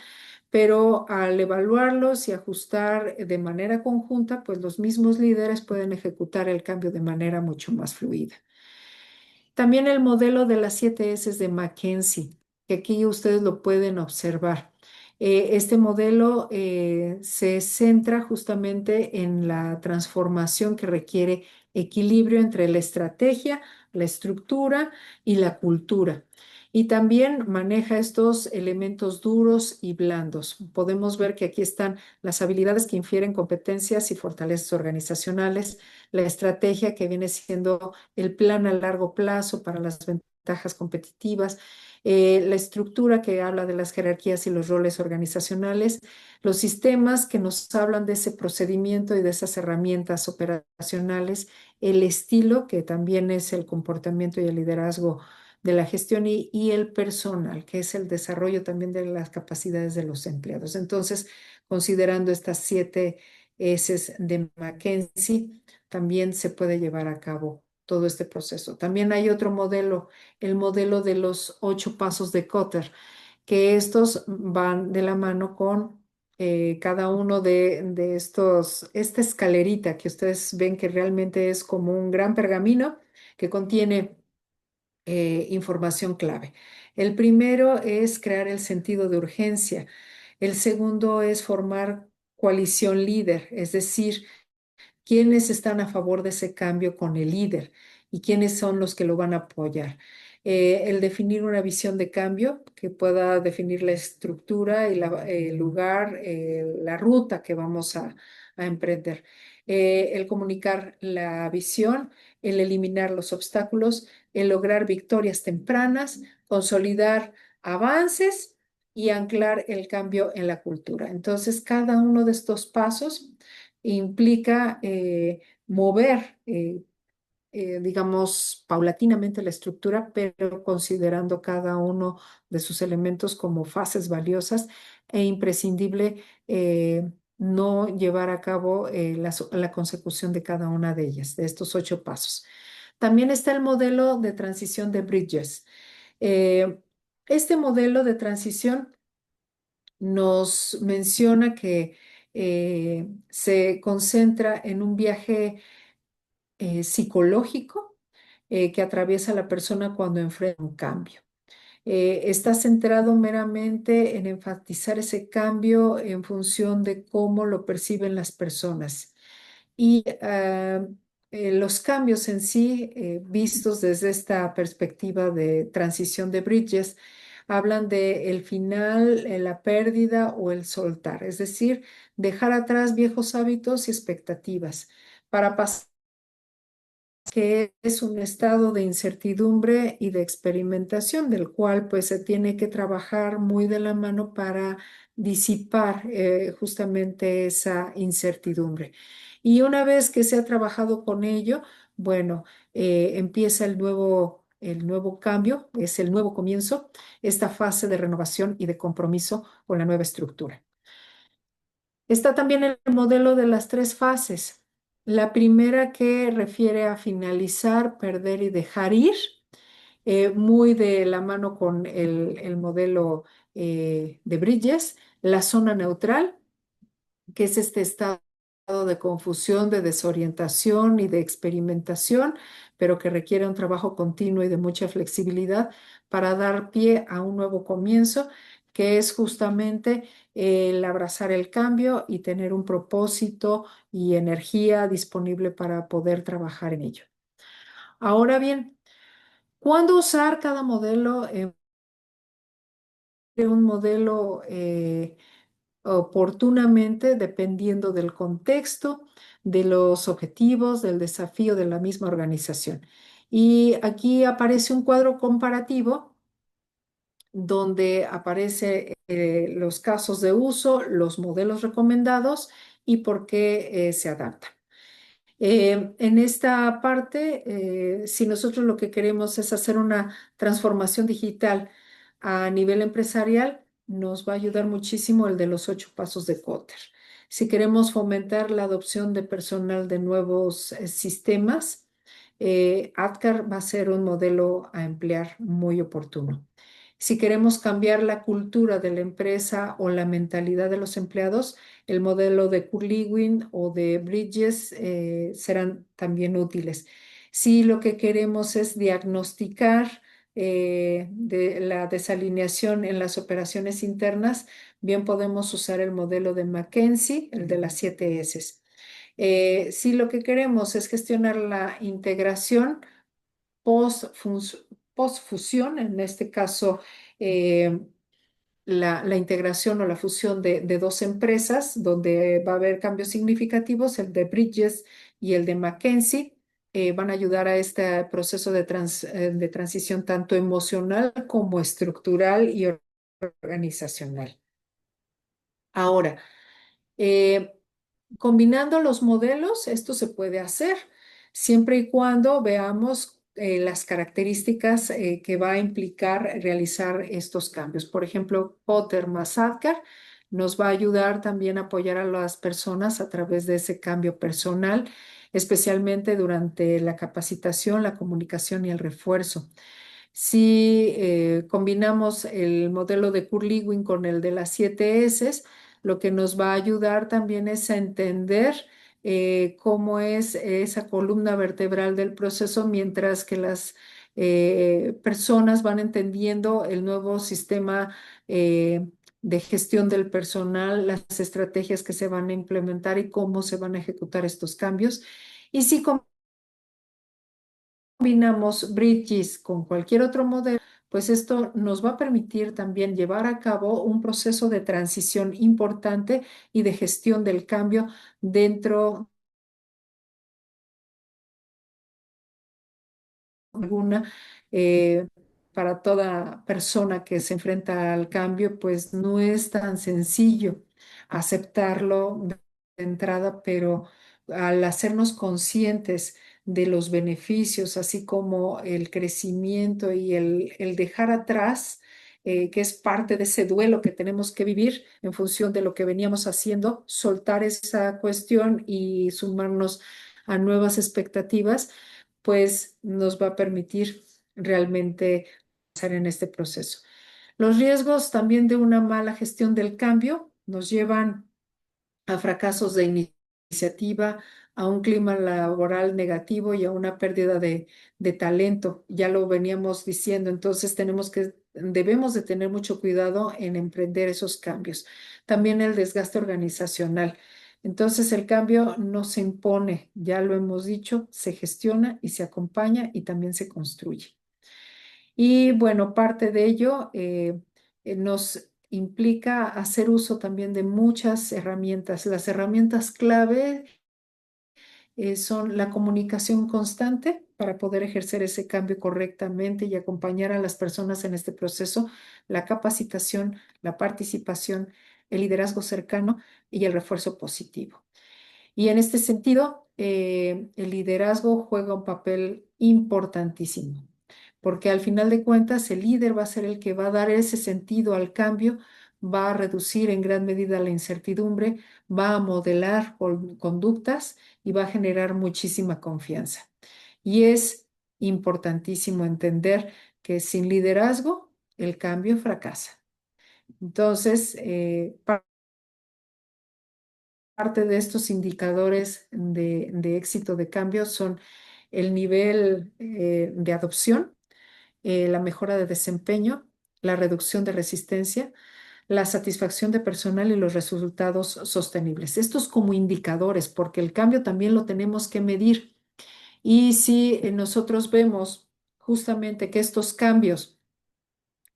pero al evaluarlos y ajustar de manera conjunta, pues los mismos líderes pueden ejecutar el cambio de manera mucho más fluida. También el modelo de las 7 S de McKinsey, que aquí ustedes lo pueden observar. Este modelo se centra justamente en la transformación que requiere equilibrio entre la estrategia, la estructura y la cultura. Y también maneja estos elementos duros y blandos. Podemos ver que aquí están las habilidades que infieren competencias y fortalezas organizacionales, la estrategia que viene siendo el plan a largo plazo para las ventajas competitivas, la estructura que habla de las jerarquías y los roles organizacionales, los sistemas que nos hablan de ese procedimiento y de esas herramientas operacionales, el estilo que también es el comportamiento y el liderazgo de la gestión y el personal, que es el desarrollo también de las capacidades de los empleados. Entonces, considerando estas 7 S de McKinsey, también se puede llevar a cabo todo este proceso. También hay otro modelo, el modelo de los 8 pasos de Kotter, que estos van de la mano con cada uno de estos, esta escalerita que ustedes ven que realmente es como un gran pergamino que contiene información clave. El primero es crear el sentido de urgencia. El segundo es formar coalición líder, es decir, quiénes están a favor de ese cambio con el líder y quiénes son los que lo van a apoyar. El definir una visión de cambio que pueda definir la estructura y el lugar, la ruta que vamos a emprender. El comunicar la visión, el eliminar los obstáculos, el lograr victorias tempranas, consolidar avances y anclar el cambio en la cultura. Entonces, cada uno de estos pasos implica mover, digamos, paulatinamente la estructura, pero considerando cada uno de sus elementos como fases valiosas e imprescindible no llevar a cabo la consecución de cada una de ellas, de estos 8 pasos. También está el modelo de transición de Bridges. Eh, este modelo de transición nos menciona que se concentra en un viaje psicológico que atraviesa la persona cuando enfrenta un cambio. Está centrado meramente en enfatizar ese cambio en función de cómo lo perciben las personas. Y los cambios en sí, vistos desde esta perspectiva de transición de Bridges, hablan de el final, la pérdida o el soltar, es decir, dejar atrás viejos hábitos y expectativas para pasar que es un estado de incertidumbre y de experimentación, del cual pues se tiene que trabajar muy de la mano para disipar justamente esa incertidumbre. Y una vez que se ha trabajado con ello, bueno, empieza el nuevo cambio, es el nuevo comienzo, esta fase de renovación y de compromiso con la nueva estructura. Está también el modelo de las tres fases. La primera que refiere a finalizar, perder y dejar ir, muy de la mano con el modelo de Bridges. La zona neutral, que es este estado de confusión, de desorientación y de experimentación, pero que requiere un trabajo continuo y de mucha flexibilidad para dar pie a un nuevo comienzo, que es justamente el abrazar el cambio y tener un propósito y energía disponible para poder trabajar en ello. Ahora bien, ¿cuándo usar cada modelo de un modelo oportunamente dependiendo del contexto, de los objetivos, del desafío de la misma organización? Y aquí aparece un cuadro comparativo donde aparece los casos de uso, los modelos recomendados y por qué se adaptan. En esta parte, si nosotros lo que queremos es hacer una transformación digital a nivel empresarial, nos va a ayudar muchísimo el de los 8 pasos de Kotter. Si queremos fomentar la adopción de personal de nuevos sistemas, ADKAR va a ser un modelo a emplear muy oportuno. Si queremos cambiar la cultura de la empresa o la mentalidad de los empleados, el modelo de Kurlewin o de Bridges serán también útiles. Si lo que queremos es diagnosticar de la desalineación en las operaciones internas, bien podemos usar el modelo de McKinsey, el de las 7 S. Si lo que queremos es gestionar la integración post-fusión, en este caso, eh, la integración o la fusión de dos empresas, donde va a haber cambios significativos, el de Bridges y el de McKinsey, van a ayudar a este proceso de transición tanto emocional como estructural y organizacional. Ahora, eh, combinando los modelos, esto se puede hacer siempre y cuando veamos las características que va a implicar realizar estos cambios. Por ejemplo, Potter más Adkar nos va a ayudar también a apoyar a las personas a través de ese cambio personal, especialmente durante la capacitación, la comunicación y el refuerzo. Si combinamos el modelo de Kurlewin con el de las 7 S, lo que nos va a ayudar también es a entender cómo es esa columna vertebral del proceso, mientras que las personas van entendiendo el nuevo sistema de gestión del personal, las estrategias que se van a implementar y cómo se van a ejecutar estos cambios. Y si combinamos Bridges con cualquier otro modelo, pues esto nos va a permitir también llevar a cabo un proceso de transición importante y de gestión del cambio dentro de alguna. Para toda persona que se enfrenta al cambio, pues no es tan sencillo aceptarlo de entrada, pero al hacernos conscientes de los beneficios, así como el crecimiento y el dejar atrás, que es parte de ese duelo que tenemos que vivir en función de lo que veníamos haciendo, soltar esa cuestión y sumarnos a nuevas expectativas, pues nos va a permitir realmente en este proceso. Los riesgos también de una mala gestión del cambio nos llevan a fracasos de iniciativa, a un clima laboral negativo y a una pérdida de talento. Ya lo veníamos diciendo, entonces debemos de tener mucho cuidado en emprender esos cambios. También el desgaste organizacional. Entonces el cambio no se impone, ya lo hemos dicho, se gestiona y se acompaña y también se construye. Y bueno, parte de ello nos implica hacer uso también de muchas herramientas. Las herramientas clave son la comunicación constante para poder ejercer ese cambio correctamente y acompañar a las personas en este proceso, la capacitación, la participación, el liderazgo cercano y el refuerzo positivo. Y en este sentido, el liderazgo juega un papel importantísimo, porque al final de cuentas el líder va a ser el que va a dar ese sentido al cambio, va a reducir en gran medida la incertidumbre, va a modelar conductas y va a generar muchísima confianza. Y es importantísimo entender que sin liderazgo el cambio fracasa. Entonces, parte de estos indicadores de éxito de cambio son el nivel de adopción, la mejora de desempeño, la reducción de resistencia, la satisfacción de personal y los resultados sostenibles. Estos como indicadores, porque el cambio también lo tenemos que medir. Y si nosotros vemos justamente que estos cambios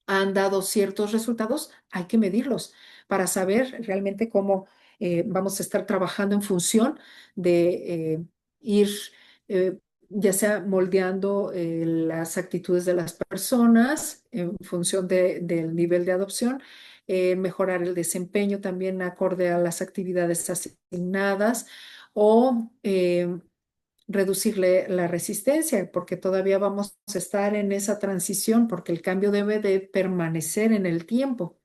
han dado ciertos resultados, hay que medirlos para saber realmente cómo vamos a estar trabajando en función de ir eh, ya sea moldeando las actitudes de las personas en función del nivel de adopción, mejorar el desempeño también acorde a las actividades asignadas o reducirle la resistencia, porque todavía vamos a estar en esa transición, porque el cambio debe de permanecer en el tiempo.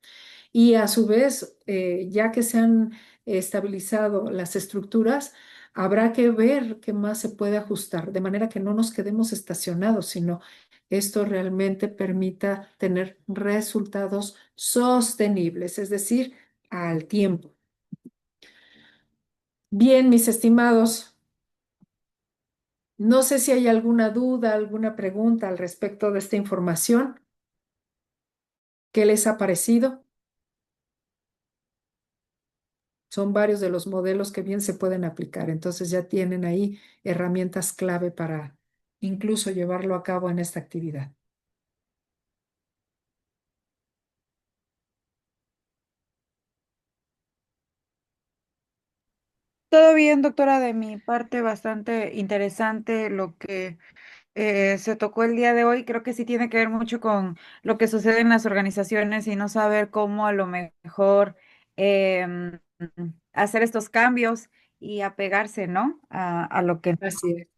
Y a su vez, ya que se han estabilizado las estructuras, habrá que ver qué más se puede ajustar, de manera que no nos quedemos estacionados, sino esto realmente permita tener resultados sostenibles, es decir, al tiempo. Bien, mis estimados. No sé si hay alguna duda, alguna pregunta al respecto de esta información. ¿Qué les ha parecido? Son varios de los modelos que bien se pueden aplicar. Entonces ya tienen ahí herramientas clave para incluso llevarlo a cabo en esta actividad. Todo bien, doctora, de mi parte, bastante interesante lo que se tocó el día de hoy. Creo que sí tiene que ver mucho con lo que sucede en las organizaciones y no saber cómo a lo mejor em, hacer estos cambios y apegarse, ¿no? A lo que Así es.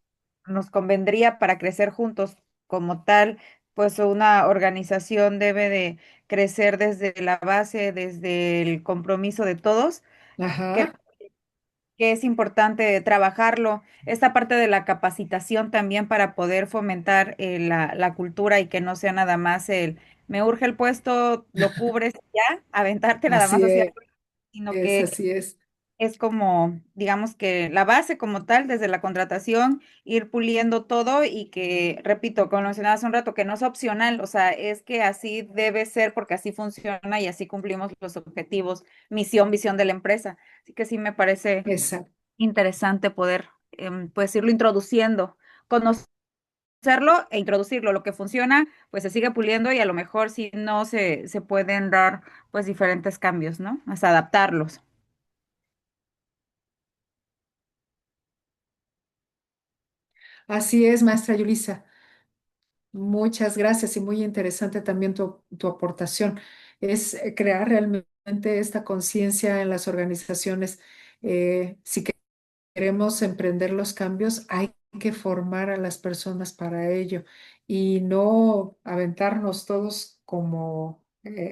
nos convendría para crecer juntos como tal. Pues una organización debe de crecer desde la base, desde el compromiso de todos. Creo Ajá, que es importante trabajarlo, esta parte de la capacitación también para poder fomentar la cultura y que no sea nada más me urge el puesto, lo cubres y ya, aventarte nada más así hacia arriba, sino es, que así es. es como, digamos que la base como tal, desde la contratación, ir puliendo todo y que, repito, como lo mencionaba hace un rato, que no es opcional, o sea, es que así debe ser porque así funciona y así cumplimos los objetivos, misión, visión de la empresa. Así que sí me parece Exacto. interesante poder, pues, irlo introduciendo, conocerlo e introducirlo. Lo que funciona, pues se sigue puliendo y a lo mejor si no se pueden dar, pues, diferentes cambios, ¿no? Hasta adaptarlos. Así es, maestra Yulisa. Muchas gracias y muy interesante también tu aportación. Es crear realmente esta conciencia en las organizaciones. Si queremos emprender los cambios, hay que formar a las personas para ello y no aventarnos todos como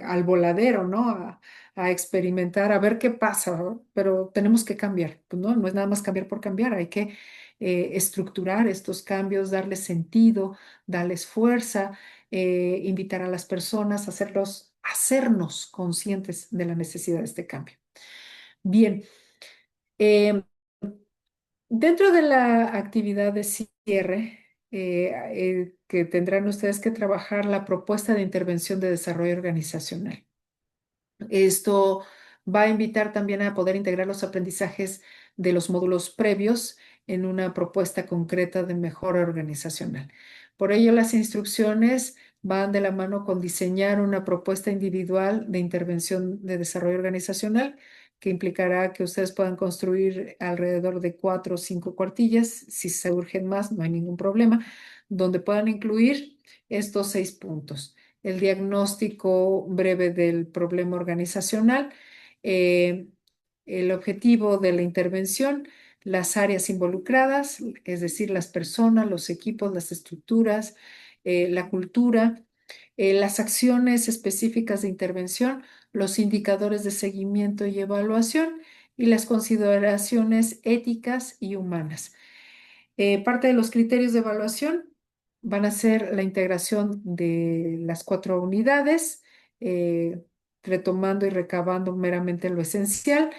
al voladero, ¿no? A experimentar, a ver qué pasa, ¿no? Pero tenemos que cambiar, pues no, no es nada más cambiar por cambiar, hay que estructurar estos cambios, darles sentido, darles fuerza, invitar a las personas, hacerlos hacernos conscientes de la necesidad de este cambio. Bien, eh, dentro de la actividad de cierre, que tendrán ustedes que trabajar la propuesta de intervención de desarrollo organizacional. Esto va a invitar también a poder integrar los aprendizajes de los módulos previos en una propuesta concreta de mejora organizacional. Por ello, las instrucciones van de la mano con diseñar una propuesta individual de intervención de desarrollo organizacional que implicará que ustedes puedan construir alrededor de 4 o 5 cuartillas. Si se urgen más, no hay ningún problema, donde puedan incluir estos 6 puntos: el diagnóstico breve del problema organizacional, eh, el objetivo de la intervención, las áreas involucradas, es decir, las personas, los equipos, las estructuras, la cultura, las acciones específicas de intervención, los indicadores de seguimiento y evaluación y las consideraciones éticas y humanas. Parte de los criterios de evaluación van a ser la integración de las 4 unidades, retomando y recabando meramente lo esencial,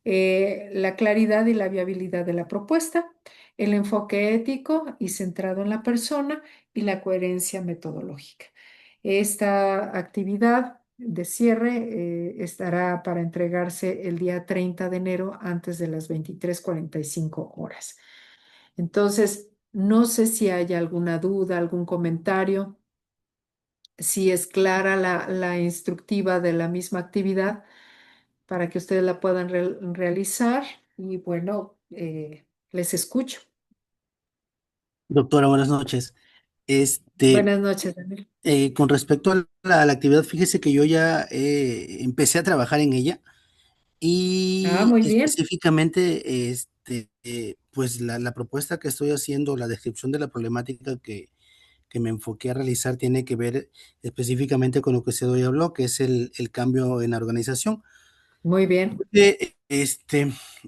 la claridad y la viabilidad de la propuesta, el enfoque ético y centrado en la persona y la coherencia metodológica. Esta actividad de cierre estará para entregarse el día 30 de enero antes de las 23:45 horas. Entonces, no sé si hay alguna duda, algún comentario, si es clara la instructiva de la misma actividad para que ustedes la puedan realizar. Y bueno, les escucho. Doctora, buenas noches. Este, Buenas noches, Daniel. con respecto a la actividad, fíjese que yo ya empecé a trabajar en ella Ah, y muy bien, específicamente, pues la propuesta que estoy haciendo, la descripción de la problemática que me enfoqué a realizar tiene que ver específicamente con lo que usted hoy habló, que es el cambio en la organización. muy bien.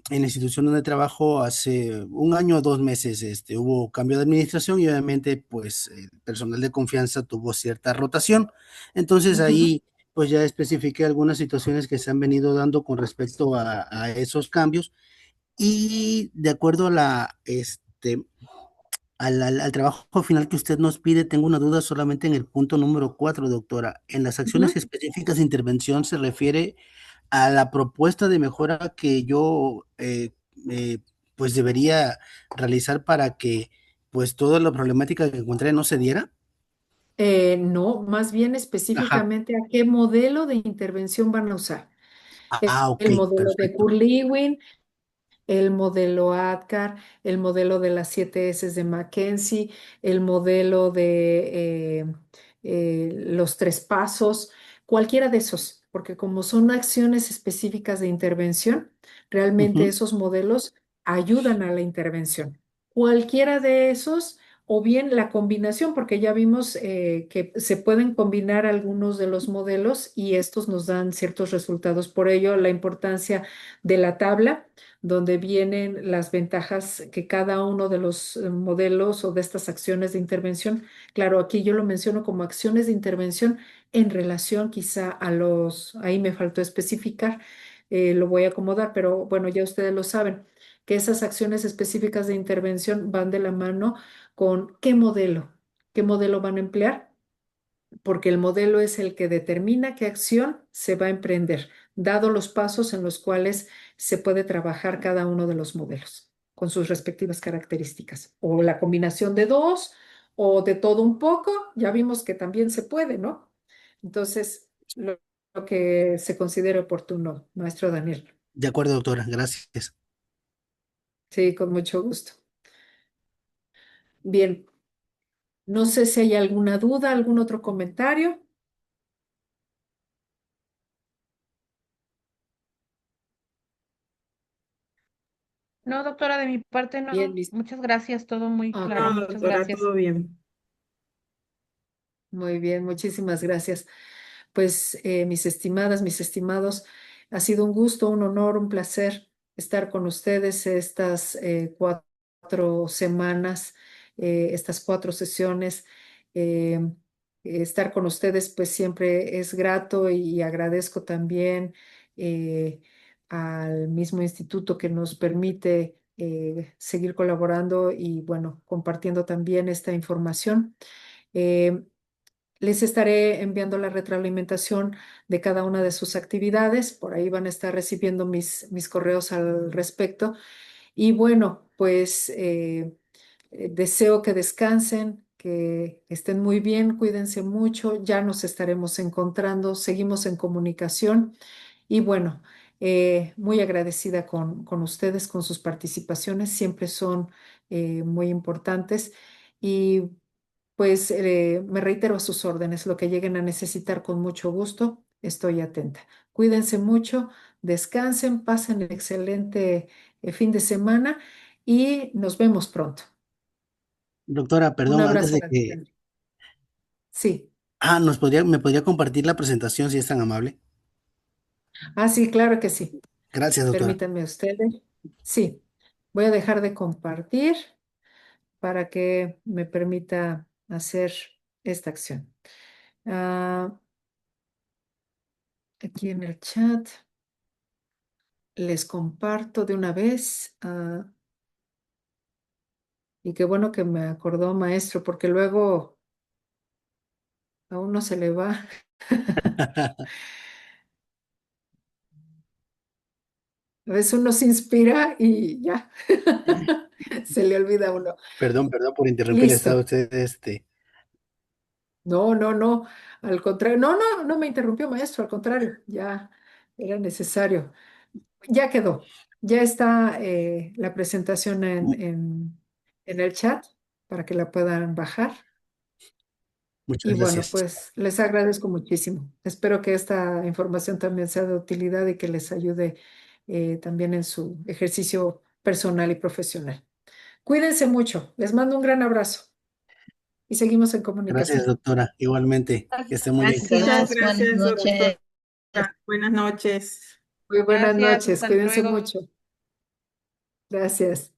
En la institución donde trabajo hace un año o 2 meses, hubo cambio de administración y obviamente, pues, el personal de confianza tuvo cierta rotación. Entonces Ujú. ahí, pues, ya especifiqué algunas situaciones que se han venido dando con respecto a esos cambios y de acuerdo a al trabajo final que usted nos pide, tengo una duda solamente en el punto número 4, doctora. En las acciones Ujú. específicas de intervención se refiere a la propuesta de mejora que yo eh, pues debería realizar para que pues toda la problemática que encontré no se diera. No, más bien Ajá. específicamente a qué modelo de intervención van a usar. Ah, ok, El modelo de perfecto. Curlewin, el modelo ADCAR, el modelo de las 7 S de McKenzie, el modelo de los 3 pasos, cualquiera de esos, porque como son acciones específicas de intervención, realmente Ujú. esos modelos ayudan a la intervención. Cualquiera de esos, o bien la combinación, porque ya vimos que se pueden combinar algunos de los modelos y estos nos dan ciertos resultados. Por ello, la importancia de la tabla donde vienen las ventajas que cada uno de los modelos o de estas acciones de intervención, claro, aquí yo lo menciono como acciones de intervención en relación quizá a ahí me faltó especificar, lo voy a acomodar, pero bueno, ya ustedes lo saben, que esas acciones específicas de intervención van de la mano con qué modelo van a emplear, porque el modelo es el que determina qué acción se va a emprender, dado los pasos en los cuales se puede trabajar cada uno de los modelos con sus respectivas características, o la combinación de dos, o de todo un poco, ya vimos que también se puede, ¿no? Entonces, lo que se considere oportuno, maestro Daniel. De acuerdo, doctora, gracias. Sí, con mucho gusto. Bien, no sé si hay alguna duda, algún otro comentario. No, doctora, de mi parte Bien, no. Muchas gracias, todo muy ok. claro. No, Muchas doctora, gracias. todo bien. Muy bien, muchísimas gracias. Pues mis estimadas, mis estimados, ha sido un gusto, un honor, un placer estar con ustedes estas 4 semanas, estas 4 sesiones. Eh, estar con ustedes pues siempre es grato y agradezco también eh, al mismo instituto que nos permite seguir colaborando y bueno, compartiendo también esta información. Eh, Les estaré enviando la retroalimentación de cada una de sus actividades. Por ahí van a estar recibiendo mis correos al respecto. Y bueno, pues deseo que descansen, que estén muy bien, cuídense mucho. Ya nos estaremos encontrando, seguimos en comunicación. Y bueno, muy agradecida con ustedes, con sus participaciones. Siempre son muy importantes. Y pues me reitero a sus órdenes, lo que lleguen a necesitar con mucho gusto, estoy atenta. Cuídense mucho, descansen, pasen excelente fin de semana y nos vemos pronto. Doctora, Un perdón, antes abrazo a de la que... distancia. Sí, ¿me podría compartir la presentación si es tan amable? sí, claro que sí. Gracias, doctora. Permítanme ustedes. Sí, voy a dejar de compartir para que me permita hacer esta acción. Ah, aquí en el chat les comparto de una vez. Y qué bueno que me acordó, maestro, porque luego a uno se le va. A veces uno se inspira y ya, se le olvida a uno. Perdón por interrumpirle, estaba Listo. usted, No, no, no. Al contrario, no, no, no me interrumpió, maestro, al contrario, ya era necesario. Ya quedó. Ya está la presentación en el chat para que la puedan bajar. Y muchas bueno, gracias. pues les agradezco muchísimo. Espero que esta información también sea de utilidad y que les ayude también en su ejercicio personal y profesional. Cuídense mucho. Les mando un gran abrazo y seguimos en Gracias, comunicación. doctora. Igualmente, que esté muy bien. Muchas Gracias, buenas gracias, doctora. noches. Buenas noches. Muy buenas Gracias, noches. hasta Cuídense luego. mucho. Gracias.